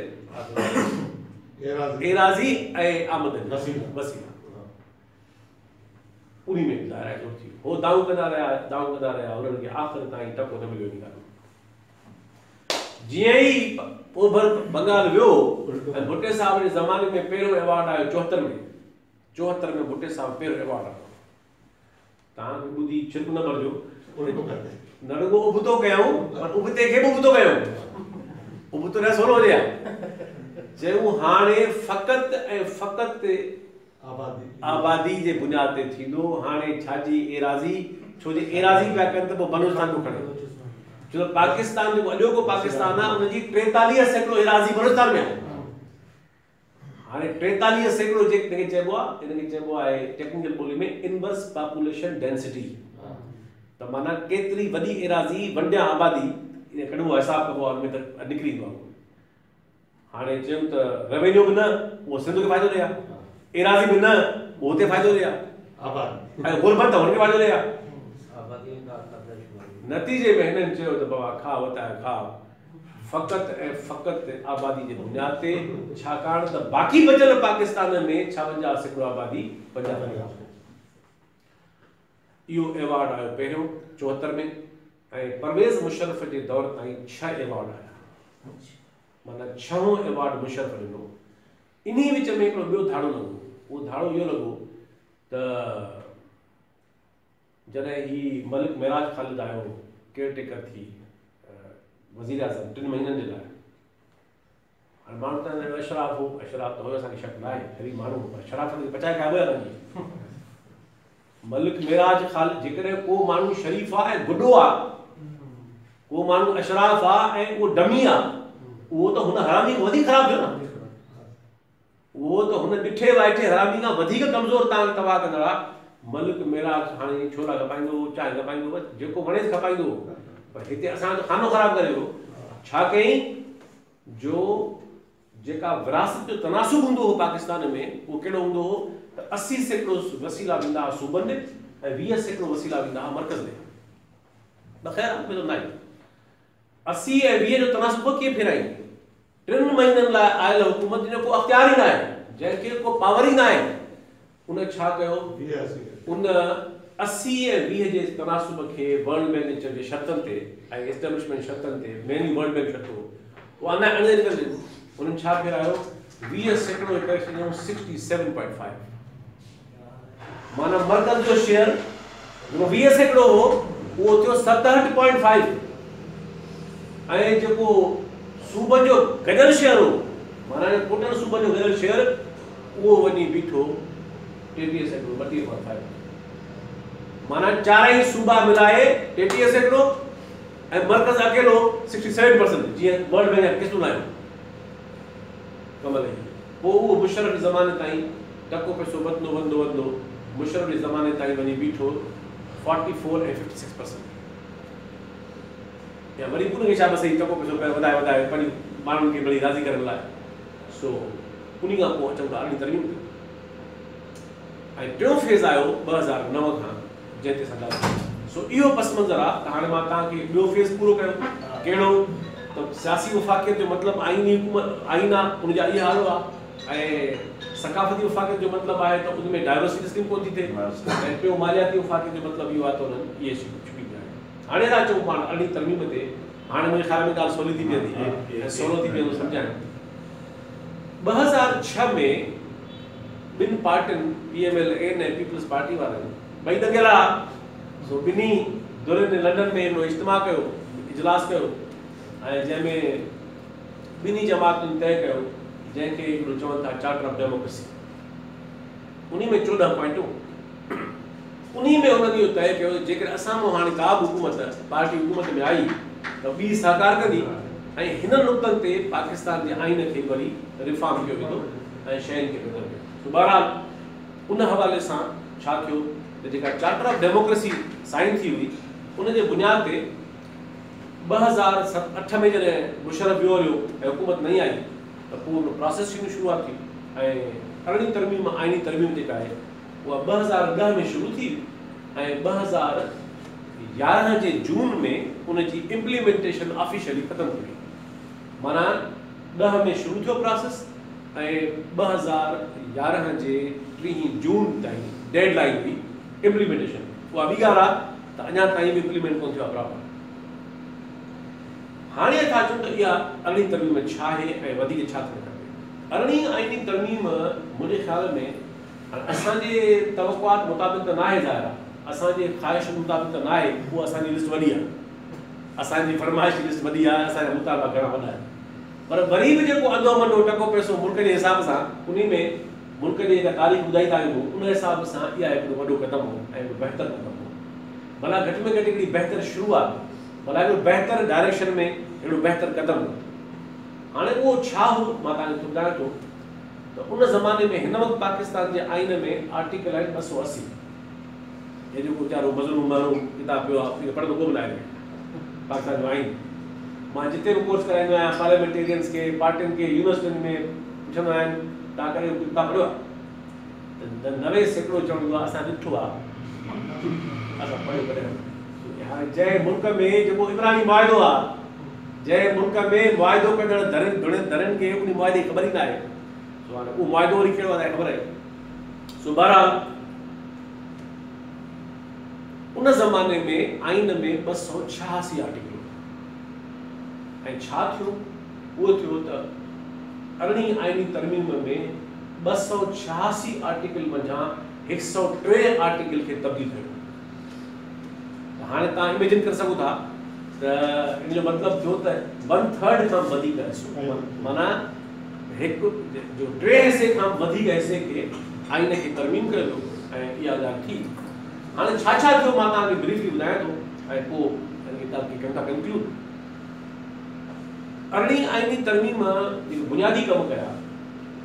एराज़ी ऐं आमदनी वसीला उन्ही में दायरा जोड़ थी। हो दाऊ कंदा रहिया, उन्हनि खे आख़िर ताईं टको न मिलियो इन ॻाल्हि। जीअं ई ओभर बंगाल वियो, ऐं भुट्टे साहब जे ज़माने में पहिरियों अवार्ड आयो 74 में भुट्टे साहब पहिरियों अवार्ड आयो। तव्हांखे ॿुधी छिक न भरजो, न रुगो उबतो कयूं पर उबते खे बि उबतो कयूं, उबतो न सोलो हुजे चयूं हाणे फ़क़ति ऐं फ़क़ति आबादी जे बुनियाद ते थींदो। हाणे छाजी एराज़ी, छो जे एराज़ी पिया कनि त पोइ बलूचिस्तान को खणे, छो पाकिस्तान जेको अॼोको पाकिस्तान आहे उनजी 43% एराज़ी बलूचिस्तान में आहे। हाणे 43% जेके चइबो आहे, इनखे चइबो आहे टेक्निकल ॿोली में इनवर्स पॉपुलेशन डेंसिटी, त माना केतिरी वॾी एराज़ी वंडिया आबादी इन कॾो हिसाब कबो आहे, उनमें त निकिरी ईंदो आहे। हाणे चयूं त रेवेन्यू बि न, उहो सिंध खे फ़ाइदो ॾिया, एराज़ी बि न, उहो हुते फ़ाइदो ॾिया, ऐं गुरबत त हुनखे फ़ाइदो ॾिया। नतीजे में हिननि चयो त बाबा खा वताए खा, फ़क़ति ऐं फ़क़ति आबादी जे बुनियाद ते, छाकाणि त बाक़ी बचियल पाकिस्तान में 56% आबादी पंजाब में आहे। इहो अवार्ड आयो पहिरियों 74 में, ऐं परवेज़ मुशर्रफ जे दौर ताईं 6 अवार्ड आया, माना 6 अवार्ड मुशर्रफ ॾिनो। इन्ही विच में हिकिड़ो ॿियो धाड़ो लॻो, उहो धाड़ो इहो लॻो त जॾहिं ही मलिक मेराज ख़ालिद आयो केयरटेकर थी वज़ीर आज़म 3 महीननि जे लाइ, हाणे माण्हू त अशराफ हो, अशराफ त हुयो, असांखे शक न आहे, ग़रीब माण्हू, पर शराफ़त खे पचाए खाइबो आहे न। मलिक मेराज ख़ालिद, जेकॾहिं को माण्हू शरीफ़ आहे ऐं गुॾो आहे, को माण्हू अशराफ आहे ऐं उहो डमी आहे, उहो त हुन हरामी खां वधीक ख़राबु थियो न, उहो त हुन ॾिठे वाइठे हरामी खां वधीक कमज़ोर तव्हांखे तबाह कंदड़ आहे। मलिक मेराज हाणे छोला खपाईंदो, चांहि खपाईंदो, जेको वणेसि खपाईंदो, पर हिते असांजो खानो ख़राबु करे वियो। छा कयईं, जो जेका विरासत जो तनासुब हूंदो हो पाकिस्तान में, उहो कहिड़ो हूंदो हो त 80% वसीला वेंदा हुआ सूबनि ऐं 20% वसीला वेंदा हुआ मर्कज़ में। न ख़ैर में न आहे 80 ऐं 20 जो तनासुब कीअं फेराईं? 3 महीननि लाइ आयल हुकूमत जो को अख़्तियार ई न आहे, जंहिंखे को पावर ई न आहे, उन छा कयो, उन 80 ऐं 20 जे तनासुब खे वर्ल्ड बैंक जे शर्तनि ते ऐं एस्टेब्लिशमेंट शर्तनि ते, मेनली वर्ल्ड बैंक शर्तो, उहा अञा अणे करे उन्हनि छा फेरायो, 20% करे छॾियऊं 67.5, माना मर्कज़ जो शेयर जेको 20% हो उहो थियो 67.5, ऐं जेको सूबनि जो गॾियल शेयर हो, माना टोटल सूबनि जो गॾियल शेयर, उहो वञी बीठो 33%, 32.5, माना चारई सूबा मिलाए 33% ऐं मर्कज़ अकेलो 67%, जीअं वर्ल्ड बैंक जा किसूं लाहियूं कमल। पोइ उहो मुशर्रफ जे ज़माने ताईं टको पैसो वधंदो मुशर्रफ जे ज़माने ताईं वञी बीठो 44 ऐं 56%, या वरी उनखे छा बसि टको पैसो वधाए पंहिंजी माण्हुनि खे वरी राज़ी करण लाइ। सो उन खां पोइ अचूं था अरड़ी तरमीम ते, ऐं टियों फेज़ आयो 2009 खां, जंहिं ते असां सो इहो पस मंज़र आहे। त हाणे मां तव्हांखे ॿियो फेज़ पूरो कयो, कहिड़ो त सियासी वफ़ाक़ियत जो मतिलबु आइनी हुकूमत, आइन आहे उनजा इहा हाल आहे, ऐं सकाफ़ती वफ़ाक़ियत जो मतिलबु आहे त उन में डाइवर्सिटी स्कीम कोन थी थिए, ऐं टियों मालियाती वफ़ाक़ियत जो मतिलबु इहो आहे त उन्हनि इहे छुटी आहे। हाणे था अचूं पाण अरड़ी तरमीम ते, हाणे मुंहिंजे ख़्याल में ॻाल्हि सवली थी वेंदी ऐं सवलो थी वेंदो सम्झाइण। 2006 में ॿिनि पार्टियुनि PMLN ऐं पीपल्स पार्टी वारनि ॿई दंगियल आहे, सो ॿिन्ही दुरनि लंडन में हिकिड़ो इज्तिमा कयो, इजलास कयो, ऐं जंहिंमें ॿिन्ही जमातुनि तय कयो, जंहिंखे हिकिड़ो चवनि था चार्टर ऑफ डेमोक्रेसी। उन में 14 पॉइंटूं, उन में उन्हनि इहो तय कयो जेकॾहिं असां मां हाणे का बि हुकूमत पार्टी हुकूमत में आई त ॿी सहकार कंदी, ऐं हिन नुक़्तनि ते पाकिस्तान जे आइन खे वरी रिफॉर्म कयो वेंदो ऐं शयुनि खे बदिलियो वेंदो। बहरहाल उन हवाले सां छा थियो त जेका चार्टर ऑफ डेमोक्रेसी साइन थी हुई उन जे बुनियाद ते 2008 में जॾहिं मुशर्रफ वियो हुयो ऐं हुकूमत नहीं आई त पोइ उन प्रोसेस जी शुरूआत थी ऐं अरिड़हीं तरमीम आइनी तरमीम जेका आहे उहा 2010 में शुरू थी ऐं 2011 जे जून में उन जी इम्प्लीमेंटेशन ऑफिशियली ख़तमु थी वई। माना 10 में शुरू थियो प्रोसेस ऐं 2011 जे 3 जून ताईं डेडलाइन हुई इम्प्लीमेंटेशन। उहा ॿी ॻाल्हि आहे त अञा ताईं बि इम्प्लीमेंट कोन थियो आहे प्रॉपर। हाणे था चऊं त इहा अरिड़हीं तरमीम छा आहे ऐं वधीक छा थियणु खपे। अरिड़हीं आइनी तरमीम मुंहिंजे ख़्याल में असांजे तवक़ुआत मुताबिक़ त न आहे ज़ाहिर आहे, असांजे ख़्वाहिश मुताबिक़ त न आहे, उहा असांजी लिस्ट वॾी आहे, असांजी फरमाइश जी लिस्ट वॾी आहे, असांजा मुताबिक़ घणा वॾा आहिनि। पर वरी बि जेको अधो मनो टको पैसो मुल्क जे हिसाब सां उन में मुल्क जी जेका तारीख़ ॿुधाई था वञूं उन हिसाब सां इहा हिकिड़ो वॾो क़दम हो ऐं हिकिड़ो बहितर क़दम हो। भला घटि में घटि हिकिड़ी बहितर शुरूआत, भला हिकिड़ो बहितर डायरेक्शन में हिकिड़ो बहितर क़दम हो। हाणे उहो छा हो मां तव्हांखे ॿुधायां थो त उन ज़माने में हिन वक़्तु पाकिस्तान जे आइन में आर्टिकल आहे 280। हे जेको वीचारो मज़लूम माण्हू किताब पियो आहे पढ़ंदो को बि न आहे पाकिस्तान जो आइन। मां जिते बि कोर्स कराईंदो आहियां पार्लियामेंटेरियंस खे, पार्टियुनि खे, यूनिवर्सिटियुनि में पुछंदो आहियां तव्हां करे किताब पढ़ियो आहे त 90% चवंदो आहे असां ॾिठो आहे, असां पढ़ियो करे। हाणे जंहिं मुल्क में जेको इब्राहिमी मुआहिदो आहे, जंहिं मुल्क में मुआहिदो कंदड़ धरनि खे उन मुआहिदे जी ख़बर ई न आहे, सो हाणे उहो मुआहिदो वरी कहिड़ो आहे ख़बर आहे। सो बहरहाल उन ज़माने में आइन में 286 आर्टिकल ऐं छा थियो, उहो थियो त अरिड़हीं आइनी तरमीम में 286 आर्टिकल मंझां 103 आर्टिकल खे तब्दील कयो। हाणे तव्हां इमेजिन करे सघो था त इन जो मतिलबु थियो त 1/3 खां वधीक हिसो, माना हिकु जो 3 हिसे खां वधीक हिसे खे आइन खे तरमीम कयो वियो ऐं इहा ॻाल्हि थी। हाणे छा छा थियो मां तव्हांखे ब्रीफली ॿुधायां थो ऐं पोइ हिन किताब खे कयूं था कंक्लूड। अरिड़हीं आइनी तरमीम जेके बुनियादी कम कया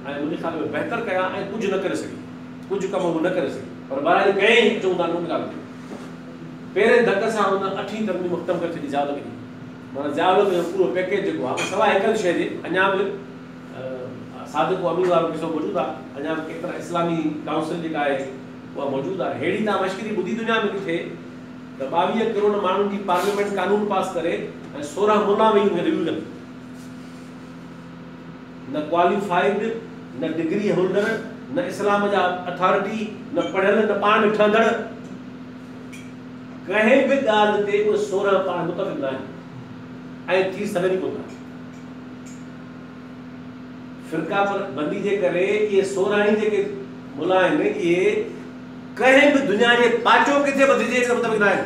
ऐं मुंहिंजे ख़्याल में बहितर कया ऐं कुझु न करे सघी, कुझु कम हू न करे सघी, पर बहरहाल कई चऊं था न ॻाल्हि। पहिरें धक सां हुन 8हीं तरमीम ख़तमु करे छॾी ज़ियाउल खे, माना ज़ियाउल जो पूरो पैकेज जेको आहे सवाइ हिकु शइ जे अञा बि सादिक़ो अमीन वारो किसो मौजूदु आहे, अञा बि केतिरा इस्लामी काउंसिल जेका आहे उहा मौजूदु आहे। अहिड़ी तव्हां मश्किरी ॿुधी दुनिया में थी थिए त 22 करोड़ माण्हुनि जी पार्लियामेंट कानून पास करे ऐं 16 मुल्ला वेही हुनखे रिव्यू कनि, न क्वालिफाइड, न डिग्री होल्डर, न इस्लाम जा अथॉरिटी, न पढ़ियल, न पाण ठहंदड़, कंहिं बि ॻाल्हि ते उहे 16 पाण मुतफ़िक़ न आहिनि ऐं थी सघनि कोन था। फ़िरका बंदी जे करे इहे 16 ई जेके मुला आहिनि इहे कंहिं बि दुनिया जे पाचो किथे वधिजे मुतफ़िक़ न आहिनि।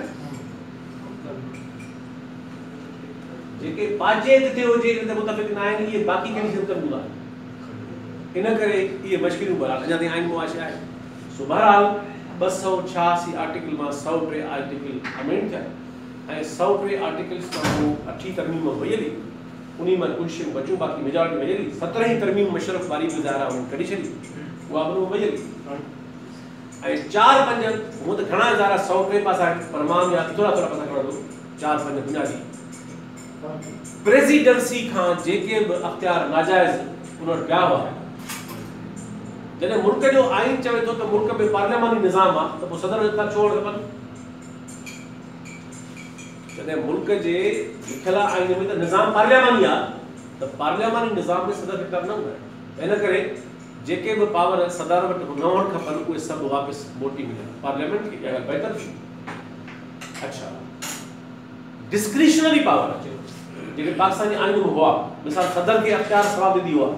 जेके पाचे किथे हुजे इन मुतफ़िक़ न आहिनि इहे बाक़ी कहिड़ी शइ कंदा आहिनि। इन करे इहे मश्किलियूं बहरहाल अञा ताईं आइन मुआशे आहे। सो बहरहाल 286 आर्टिकल मां 103 आर्टिकल अमेंड थिया ऐं 103 आर्टिकल्स खां पोइ 8हीं तरमीम वई, उन मां कुझु शयूं बचियूं, बाक़ी मेजॉरिटी वई। 17हीं तरमीम मुशर्रफ वारी बि ज़ाहिर आहे कढी छॾी, उहा बि वई ऐं 4-5 हूअं त घणा ज़ाहिर 103 पासा आहिनि पर मां या थोरा थोरा पासा खणंदो 4-5 बुनियादी। प्रेसिडेंसी खां जेके बि अख़्तियार नाजाइज़ उन वटि पिया हुआ, जॾहिं मुल्क जो आइन चवे थो त मुल्क में पार्लियामानी निज़ाम आहे त पोइ सदर इख़्तियार छो खपनि? जॾहिं मुल्क जे लिखियल आइन में त निज़ाम पार्लियामानी आहे त पार्लियामानी निज़ाम में सदर इख़्तियार न हूंदा आहिनि। इन करे जेके बि पावर सदर वटि न हुअणु खपनि उहे सभु वापसि मोटी मिलनि पार्लियामेंट खे, इहा बहितर थी। अच्छा, डिस्क्रिशनरी पावर अचे जेके पाकिस्तान जी आइन में हुआ, मिसाल सदर खे अख़्तियार सवाब ॾिनी हुआ,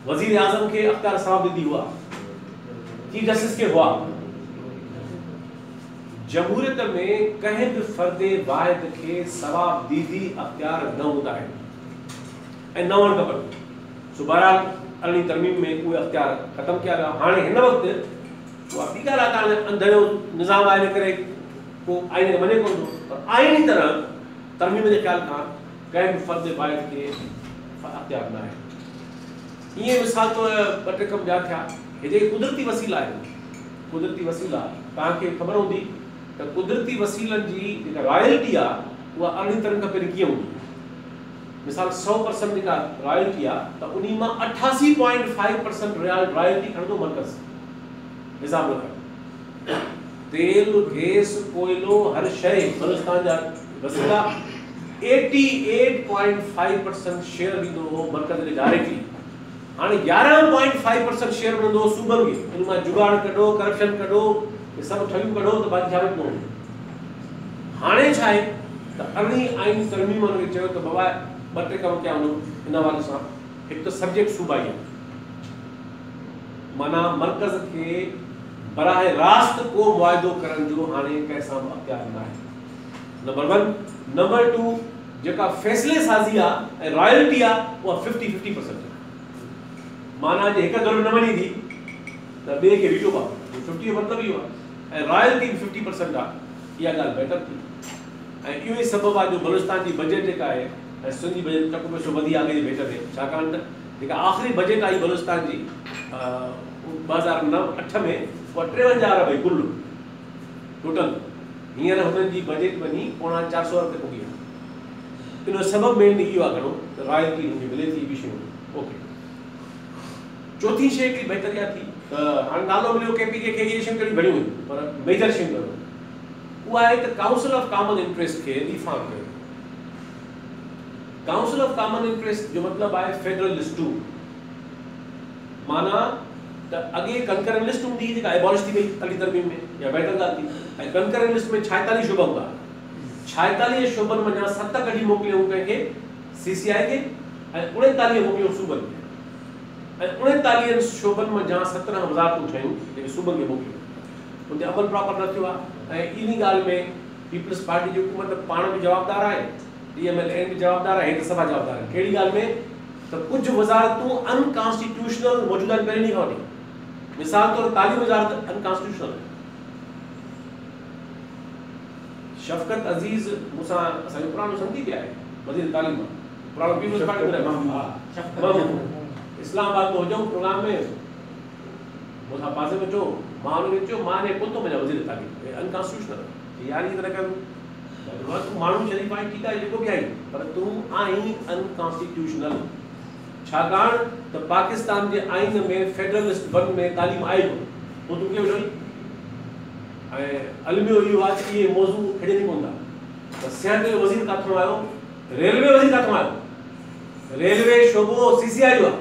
वज़ीर आज़म खे अख़्तियार सवाब ॾिनी हुआ, चीफ जस्टिस खे हुआ। जमहूरियत में कंहिं बि फ़र्द वाहिद खे सवाब दीदी अख़्तियार न हूंदा आहिनि ऐं न हुअणु खपनि। सो बहरहाल अरिड़हीं तरमीम में उहे अख़्तियार ख़तमु कया विया। हाणे हिन वक़्तु उहा ॿी ॻाल्हि आहे त हाणे अंधड़ो निज़ाम आहे इन करे को आइन खे मञे कोन थो, पर आइनी तरह तरमीम जे ख़्याल खां कंहिं बि फ़र्द वाहिद खे अख़्तियार न आहे। ईअं मिसाल तौर 2 टे कम ॿिया थिया, हे जेके कुदरती वसीला आहिनि कुदरती वसीला तव्हांखे ख़बर हूंदी त कुदरती वसीलनि जी जेका रॉयल्टी आहे उहा अरिड़हीं तरह खां पहिरीं कीअं हूंदी मिसाल 100% जेका रॉयल्टी आहे त उन मां 88.5% रॉयल्टी खणंदो मर्कज़ हिसाब लॻायो तेल गैस कोयलो हर शइ बलूचिस्तान जा वसीला 88.5% शेयर ॾींदो हो मर्कज़ खे डायरेक्टली हाणे 11.5% शेयर मिलंदो सूबनि खे इन मां जुगाड़ कढो करप्शन कढो हे सभु ठगियूं कढो त बाक़ी छा बचंदो हाणे छा आहे त अरिड़हीं आइन तरमीम हुनखे चयो त बाबा 2-3 कम कया वञो इन हवाले सां हिकु त सब्जेक्ट सूबाई आहे माना मर्कज़ खे बराह रास्त को मुआइदो करण जो हाणे कंहिंसां अख़्तियार न आहे नंबर 1 नंबर 2 जेका फ़ैसिले साज़ी आहे ऐं रॉयल्टी आहे उहा 50-50% माना जे हिकु दौर न वञी थी त ॿिए खे वीडियो आहे 50 जो मतिलबु इहो आहे ऐं रॉयल्टी 50% आहे इहा ॻाल्हि बहितर थी ऐं इहो ई सबबु आहे जो बलूचिस्तान जी बजट जेका आहे ऐं सिंधी बजट टको पैसो वधी आहे भेट ते छाकाणि त जेका आख़िरी बजट आई बलूचिस्तान जी 2009-8 में उहा 53 अरब हुई कुल टोटल हींअर हुननि जी बजट वञी 450 अरब ते पुॼी आहे इन जो सबबु मेन इहो आहे घणो त रॉयल्टी हुनखे मिले थी ॿी शयूं ओके चौथी शइ हिकिड़ी बहितरी थी त हाणे नालो मिलियो KPK खे इहे शयूं कहिड़ियूं घणियूं हुयूं पर मेजर शयूं उहा आहे त काउंसिल ऑफ कॉमन इंटरेस्ट खे रिफॉर्म कयो काउंसिल ऑफ कॉमन इंटरेस्ट जो मतिलबु आहे फेडरल लिस्ट 2 माना त अॻे कंकरेंट लिस्ट हूंदी जेका एबॉलिश थी वई अॻी तरमीम में या बहितर ॻाल्हि थी ऐं कंकरेंट लिस्ट में 46 शोबा हूंदा 46 शोबनि मां 7 कढी मोकिलियूं कंहिंखे CCI खे ऐं 39 मोकिलियूं सूबनि खे ऐं 39 शोबनि मां 17 वज़ारतूं ठहियूं जेके सूबनि खे मोकिलियूं उन ते अमल प्रॉपर न थियो आहे ऐं इन ॻाल्हि में पीपल्स पार्टी जी हुकूमत पाण बि जवाबदार आहे DMLN बि जवाबदार आहे हेठि सभा जवाबदार आहे कहिड़ी ॻाल्हि में त कुझु वज़ारतूं अनकॉन्स्टिट्यूशनल मौजूदा आहिनि पहिरीं खां वठी मिसाल तौर तालीम वज़ारत अनकॉन्स्टिट्यूशनल शफ़क़त अज़ीज़ मूंसां असांजो पुराणो संधी बि आहे वज़ीर तालीम पुराणो पीपल्स पार्टी इस्लामाबाद में हुजऊं प्रोग्राम में मूंसां पासे में चयो मां हुनखे चयो मां ने कोन थो मञा वज़ीर तालीम अनकॉन्स्टिट्यूशनल यार ई तरह कयूं तूं माण्हू शरीफ़ आई ठीकु आहे जेको बि आई पर तूं आहीं अनकॉन्स्टिट्यूशनल छाकाणि त पाकिस्तान जे आइन में फेडरल लिस्ट 1 में तालीम आहे कोन पोइ तूं कीअं विझो ऐं अलमियो इहो आहे त इहे मौज़ू खेॾे कोन था त सिहत जो वज़ीर किथां आयो रेलवे वज़ीर किथां आयो रेलवे शोबो CCI जो आहे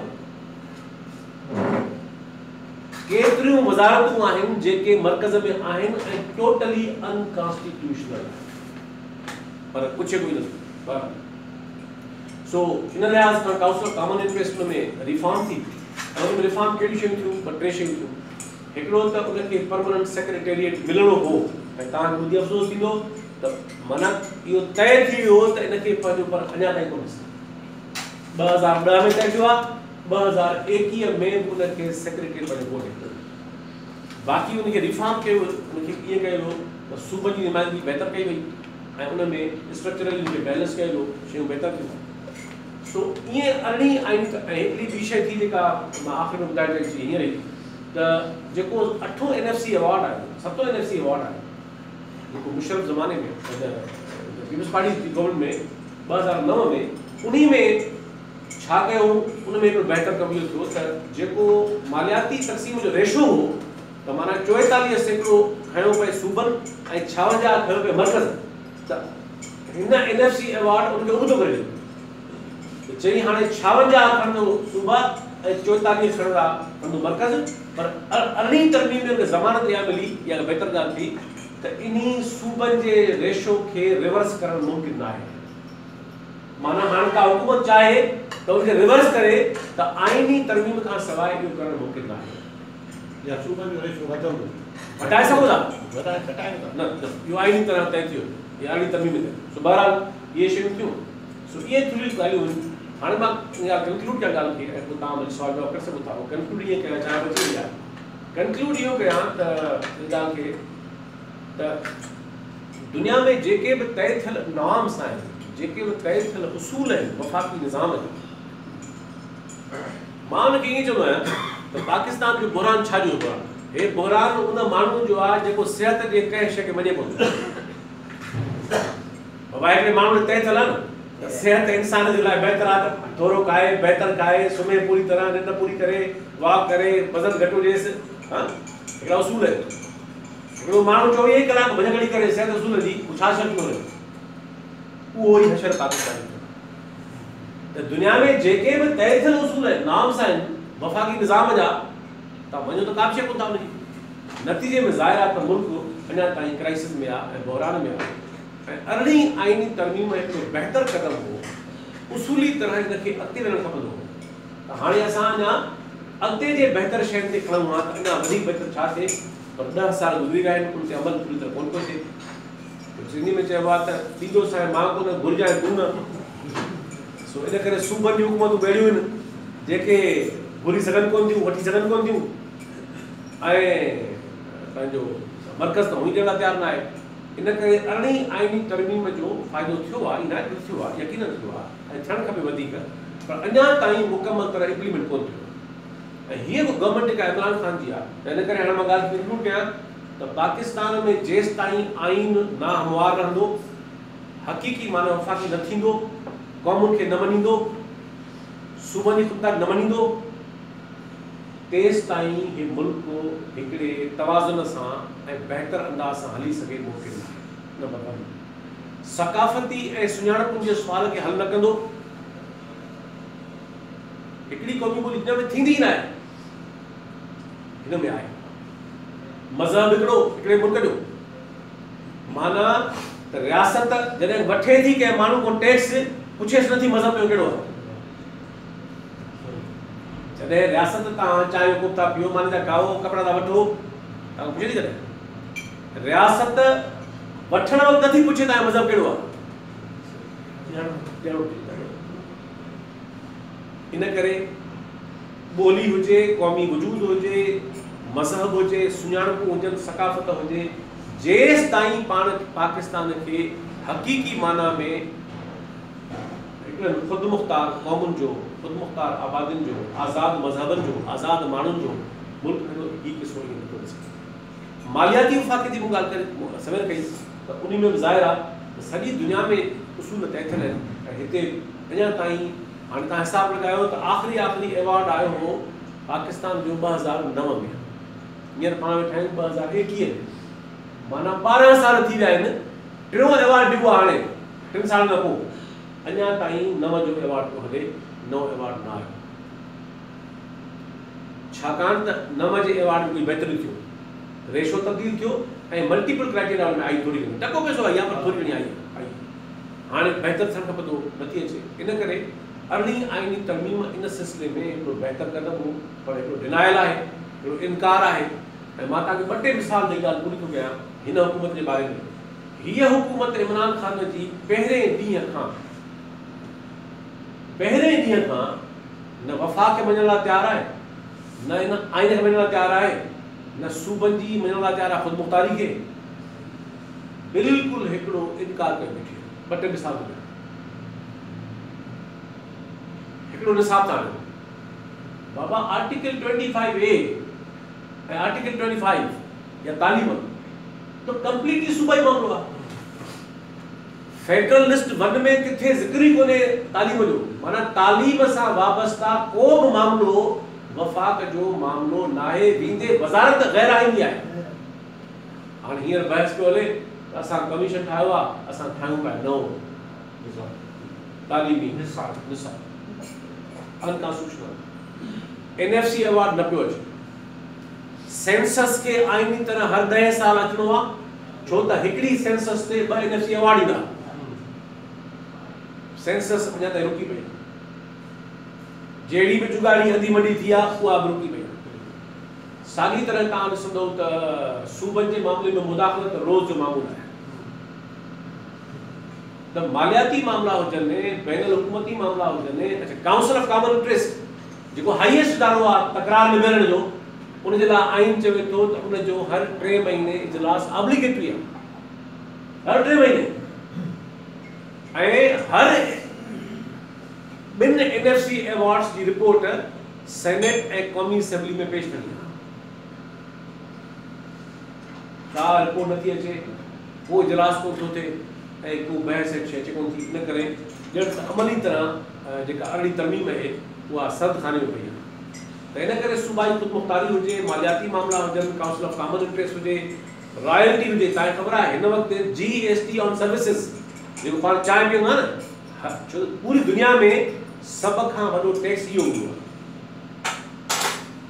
केतिरियूं वज़ारतूं आहिनि जेके मर्कज़ में आहिनि ऐं टोटली अनकॉन्स्टिट्यूशनल पर कुझु कोई न सो इन लिहाज़ खां काउंसिल ऑफ कॉमन इंटरेस्ट में रिफॉर्म थी ऐं उन में रिफॉर्म कहिड़ी शयूं थियूं पर 3 शयूं थियूं हिकिड़ो त उनखे परमानेंट सेक्रेटेरिएट मिलणो हो ऐं तव्हांखे ॿुधी अफ़सोस थींदो त माना इहो तय थी वियो त इनखे पंहिंजो पर अञा ताईं कोन 2010 में तय थियो आहे 2021 में उनखे सेक्रेटेरिएट बने कोन्हे बाक़ी उनखे रिफॉर्म कयो उनखे ईअं कयो त सूबनि जी नुमाइंदगी बहितर कई वई ऐं उन में स्ट्रक्चरल उनखे बैलेंस कयो शयूं बहितर थियूं सो ईअं अरिड़हीं आइन ऐं हिकिड़ी ॿी शइ थी जेका मां आख़िर में ॿुधाइण चाहियां हींअर ई त जेको 8हों NFC अवॉर्ड आहे 7हों NFC अवॉर्ड आहे जेको मुशर्रफ ज़माने में पीपल्स पार्टी जी गवर्नमेंट में 2009 में उन में छा कयो उन में हिकिड़ो बहितर कमु इहो थियो त जेको मालियाती तक़सीम जो रेशो हो त माना 44% खयो पए सूबनि ऐं 56 खयो पए मर्कज़ त हिन NFC अवॉर्ड उनखे उहिदो करे ॾिनो चई हाणे 56 खणंदो सूबा ऐं 44 खणंदो मर्कज़ पर अरिड़हीं तरमीम में ज़मानत इहा मिली या बहितर ॻाल्हि थी त इन्ही सूबनि जे रेशो खे रिवर्स करणु मुमकिन न आहे माना हाणे का हुकूमत चाहे त उनखे रिवर्स करे त आइनी तरमीम खां सवाइ इहो करणु मुमकिन न आहे या सूबनि जो रेशो वधंदो हटाए सघो था घटाए न इहो आइनी तरह तय थियो या अरिड़हीं तरमीम ते सो बहरहाल इहे शयूं थियूं सो इहे थोरियूं ॻाल्हियूं हुयूं हाणे मां कंक्लूड क्या ॻाल्हि थी ऐं पोइ तव्हां मुंहिंजो सुवाल जवाब करे सघो था कंक्लूड ईअं कयां चाहियां बची वई आहे कंक्लूड इहो कयां त इन ॻाल्हि खे त दुनिया में जेके बि तय थियल नॉर्म्स आहिनि जेके बि तय थियल उसूल आहिनि वफ़ाक़ी निज़ाम आहिनि मां उनखे ईअं चवंदो आहियां त पाकिस्तान जो बुरान छाजो बुरान हे बहरान उन माण्हू जो आहे जेको सिहत जे कंहिं शइ खे मञे कोन थो। बाबा हिकिड़े माण्हू ने तय थियल आहे न सेहत इंसान जे लाइ बहितर आहे त थोरो खाए, बहितर खाए, सुम्हे पूरी तरह, निंड पूरी करे, वॉक करे, वज़न घटि हुजेसि। हिकिड़ा उसूल आहिनि। हिकिड़ो माण्हू 24 कलाक भॼगड़ी करे सिहत उसूल जी छा छॾींदो रहे, उहो ई हशर पाकिस्तानी। त दुनिया में जेके बि तय थियल उसूल आहिनि, नॉर्म्स आहिनि वफ़ाक़ी निज़ाम जा, तव्हां वञो त का बि शइ कोन था उनजी। नतीजे में ज़ाहिर आहे त मुल्क अञा ताईं क्राइसिस में आहे ऐं बहरान में आहे। ऐं अरिड़हीं आइनी तरमीम हिकिड़ो बहितर क़दम हो, उसूली तरह हिनखे अॻिते वञणु खपंदो हो। त हाणे असां अञा अॻिते जे बहितर शयुनि ते खणूं हा त अञा वधीक बहितर छा थिए, पर 10 साल गुज़री विया आहिनि, उन ते अमल पूरी तरह कोन पियो थिए। सिंधी में चइबो आहे त ॾींदो साईं मां कोन घुरिजांइ तूं न। सो इन करे सूबनि जूं हुकूमतूं बेड़ियूं आहिनि जेके घुरी सघनि कोन थियूं, वठी सघनि कोन थियूं, ऐं पंहिंजो मर्कज़ त हुई ॾियण लाइ तयारु न आहे। इन करे अरिड़हीं आइनी तरमीम जो फ़ाइदो थियो आहे, इनायत थियो आहे, यकीनन थियो आहे ऐं थियणु खपे वधीक, पर अञा ताईं मुकमल तरह इम्प्लीमेंट कोन थियो। ऐं हीअ बि गवर्नमेंट जेका इमरान ख़ान जी आहे, त इन करे हाणे मां ॻाल्हि इंक्लूड कयां त पाकिस्तान में जेसि ताईं आइन नाहमवार रहंदो, हक़ीक़ी माना वफ़ाक़ी न थींदो, क़ौमुनि खे न मञींदो, सूबनि जी ख़ुददारी न मञींदो, तेसि ताईं हे मुल्क हिकिड़े तवाज़ुन सां ऐं बहितर अंदाज़ सां हली सघे मुमकिन आहे। नंबर 1, सक़ाफ़ती ऐं सुञाणपुनि जे सुवाल खे हल न कंदो। हिकिड़ी क़ौमी ॿोली हिन में थींदी न आहे, हिन में आहे मज़हब हिकिड़े मुल्क जो, माना त रियासत जॾहिं वठे थी कंहिं माण्हू को टैक्स, पुछेसि नथी मज़हब में कहिड़ो आहे। जॾहिं रियासत तव्हां चाहियो कोफ्ता पियो, माने जा खाओ, कपिड़ा था वठो, तव्हां पुछे थी कॾहिं? रियासत वठण वक़्तु नथी पुछे तव्हांजो मज़हब कहिड़ो आहे। इन करे ॿोली हुजे, क़ौमी वजूद हुजे, मज़हब हुजे, सुञाणपूं हुजनि, सक़ाफ़त हुजे, जेसि ताईं पाण पाकिस्तान खे हक़ीक़ी माना में हिकिड़नि ख़ुदि मुख़्तार क़ौमुनि जो, ख़ुदि मुख़्तार आबादियुनि जो, आज़ाद मज़हबनि जो, आज़ाद माण्हुनि जो मुल्क ही क़िस्मो ई नथो ॾिसे। मालियाती वफ़ाक़े जी मूं ॻाल्हि करे सवेर कई त उन में बि ज़ाहिर आहे त सॼी दुनिया में उसूल तय थियल आहिनि ऐं हिते अञा ताईं हाणे तव्हां हिसाब लॻायो त आख़िरी एवॉर्ड आयो हो पाकिस्तान जो 2009 में। हींअर पाण वेठा आहियूं 2021 में, माना 12 साल थी विया आहिनि। टियों एवॉर्ड ॾिबो आहे हाणे 3 साल खां पोइ, अञा ताईं 9 जो एवॉर्ड पियो हले, 9 एवॉर्ड न आयो, छाकाणि त 9 जे एवॉर्ड में कोई बहितरी थियो, रेशो तब्दील थियो ऐं मल्टीपल क्राइटेरिया में आई थोरी घणी, टको पैसो आई आहे पर थोरी घणी आई। हाणे बहितर थियणु खपंदो, नथी अचे। इन करे अरिड़हीं आइनी तरमीम इन सिलसिले में हिकिड़ो बहितर क़दम हो, पर हिकिड़ो डिनायल आहे, हिकिड़ो इनकार आहे। ऐं मां तव्हांखे 2 टे मिसाल ॾेई ॻाल्हि पूरी थो कयां हिन हुकूमत जे बारे में। हीअ हुकूमत इमरान ख़ान जी पहिरें ॾींहं खां न वफ़ा खे मञण लाइ तयारु आहे, न इन आइन खे मञण लाइ तयारु आहे, न सूबनि जी मञण लाइ तयारु आहे, ख़ुदि मुख़्तारी खे बिल्कुलु हिकिड़ो इनकार करे वेठी आहे। 2 टे मिसाल ॾियां, हिकिड़ो निसाब था आणियो बाबा, आर्टिकल 25A ऐं आर्टिकल 25 या तालीम तो कंप्लीटली सूबाई मामलो आहे। फेडरल लिस्ट 1 में किथे ज़िक्र ई कोन्हे तालीम जो, माना तालीम सां वाबस्ता को बि मामलो वफ़ाक़ जो मामलो नाहे, वींदे वज़ारत गैर आईनी आहे। हाणे हींअर बहस पियो हले त असां कमीशन ठाहियो आहे, असां ठाहियूं पिया नओं तालीमी निसाब अनकॉन्स्टिट्यूशनल। NFC अवार्ड न पियो अचे। सेंसस खे आईनी तरह हर 10 साल अचणो आहे, छो त हिकिड़ी सेंसस ते 2 NFC अवार्ड ईंदा। सेंसस अञा ताईं रुकी पई, जहिड़ी बि जुगाड़ी अंधी मंडी थी आहे उहा बि रुकी पई। साॻी तरह तव्हां ॾिसंदो त सूबनि जे मामले में मुदाख़लत रोज़ जो मामूल आहे। त मालियाती मामला हुजनि, बैनुल हुकूमती मामला हुजनि, अच्छा काउंसिल ऑफ कॉमन इंटरेस्ट जेको हाईएस्ट इदारो आहे तकरार निबेरण जो, उन जे लाइ आइन चवे थो त उन जो हर 3 महीने इजलास ऑब्लिगेटरी आहे, हर 3 महीने। ऐं हर 2 NFC अवार्ड्स जी रिपोर्ट सेनेट ऐं क़ौमी असेंबली में पेश कंदी आहे। का रिपोर्ट नथी अचे, को इजलास को थो थिए ऐं को बहस शइ अचे कोन थी। इन करे ॼण अमली तरह जेका अरड़ी तरमीम आहे उहा सर्द खाने में पई आहे। त इन करे सूबाई ख़ुदि मुख़्तारी हुजे, मालियाती मामला हुजनि, काउंसिल ऑफ कॉमन इंटरेस्ट हुजे, रॉयल्टी हुजे। तव्हांखे ख़बर आहे हिन वक़्तु GST ऑन सर्विसिस जेको पाण चांहि पीऊं था न, छो पूरी दुनिया में सभ खां वॾो टैक्स इहो हूंदो आहे,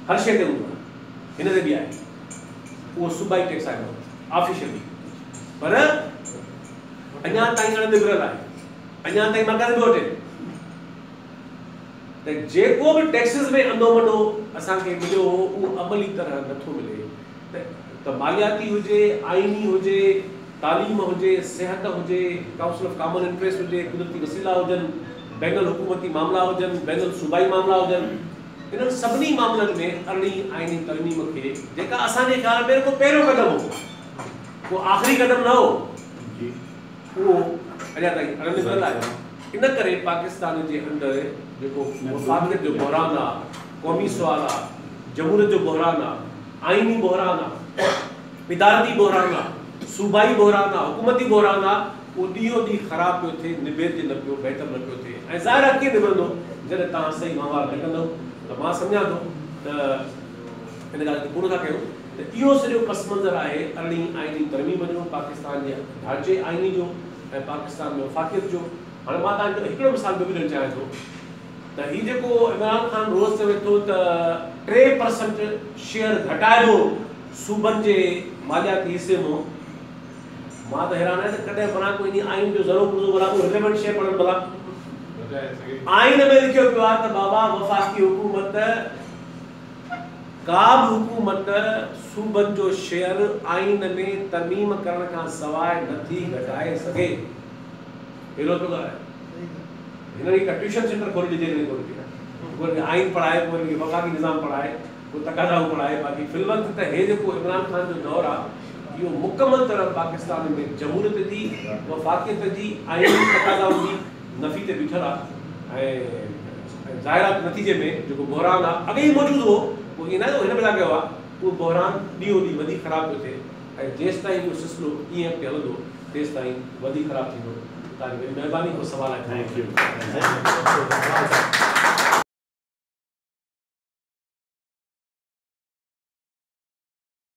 हर शइ ते हूंदो आहे, हिन ते बि आहे। उहो सूबाई टैक्स आहे ऑफिशियली, पर अञा ताईं अणनिबरल आहे, अञा ताईं मर्कज़ बि वठे। त जेको बि टैक्सिस में अंदो वंडो असांखे मिलियो हो उहो अमली तरह नथो मिले। त मालियाती हुजे, आइनी हुजे, तालीम हुजे, सिहत हुजे, काउंसिल ऑफ कॉमन इंटरेस्ट हुजे, कुदरती वसीला हुजनि, बैनुल हुकूमती मामला हुजनि, बैनुल सूबाई मामला हुजनि, इन्हनि सभिनी मामलनि में अरड़ी आइनी तरमीम खे जेका असांजे ख़्याल में को पहिरियों क़दम हो, को आख़िरी क़दम न हो, उहो अञा ताईं अणनिबरल आहे। इन करे पाकिस्तान जे अंदरि जेको वफ़ाक़ियत जो बहरान आहे, क़ौमी सुवाल आहे, जमहूरियत जो बहरान आहे, आइनी बहरान आहे, इदारती बहरान आहे, सूबाई बहरान आहे, हुकूमती बहरान आहे, उहो ॾींहों ॾींहुं ख़राबु पियो थिए, निबेरजे न पियो, बहितर न पियो थिए। ऐं ज़ाहिर आहे कीअं निबरंदो जॾहिं तव्हां सही वहिंवार न कंदव। त मां सम्झां थो त हिन ॻाल्हि खे पूरो था कयूं त इहो सॼो पस मंज़र आहे अरड़ी आइनी तरमीम जो, पाकिस्तान जे ढांचे आइनी जो ऐं पाकिस्तान में वफ़ाक़ियत जो। हाणे मां तव्हांखे हिकिड़ो मिसाल ॿियो बि ॾियणु चाहियां थो त हीउ जेको इमरान ख़ान रोज़ चवे थो त 3% शेयर घटाइबो सूबनि जे मालियाती हिसे मां, मां त हैरान आहियां त कॾहिं भला कोई इन आइन जो ज़रूरु ॿुधो, भला कोई रिलेवेंट शइ पढ़नि भला। आइन में लिखियो पियो आहे त बाबा वफ़ाक़ी हुकूमत का बि हुकूमत सूबनि जो शेयर आइन में तरमीम करण खां सवाइ नथी घटाए सघे। अहिड़ो थो ॻाल्हाए, हिन का ट्यूशन सेंटर खोले ॾिजे कोई आइन पढ़ाए, कोई वफ़ाक़ी निज़ाम पढ़ाए, कोई तक़ाज़ाऊं पढ़ाए। बाक़ी फिल वक़्तु त हे जेको इमरान ख़ान जो दौरु आहे इहो मुकमल तरह पाकिस्तान में जमहूरियत जी, वफ़ाक़ियत जी, आइनी तक़ाज़ाउनि जी नफ़ी ते बीठल आहे। ऐं ज़ाहिर आहे नतीजे में जेको बहरान आहे अॻे ई मौजूदु हो, उहो ईअं न हिन बिना कयो आहे, उहो बहरान ॾींहों ॾींहुं वधीक ख़राबु पियो थिए। ऐं जेसि ताईं इहो सिलसिलो ईअं अॻिते हलंदो तेसि ताईं वधीक ख़राबु थींदो। तव्हांजी महिरबानी को सवाल आहे। Thank U.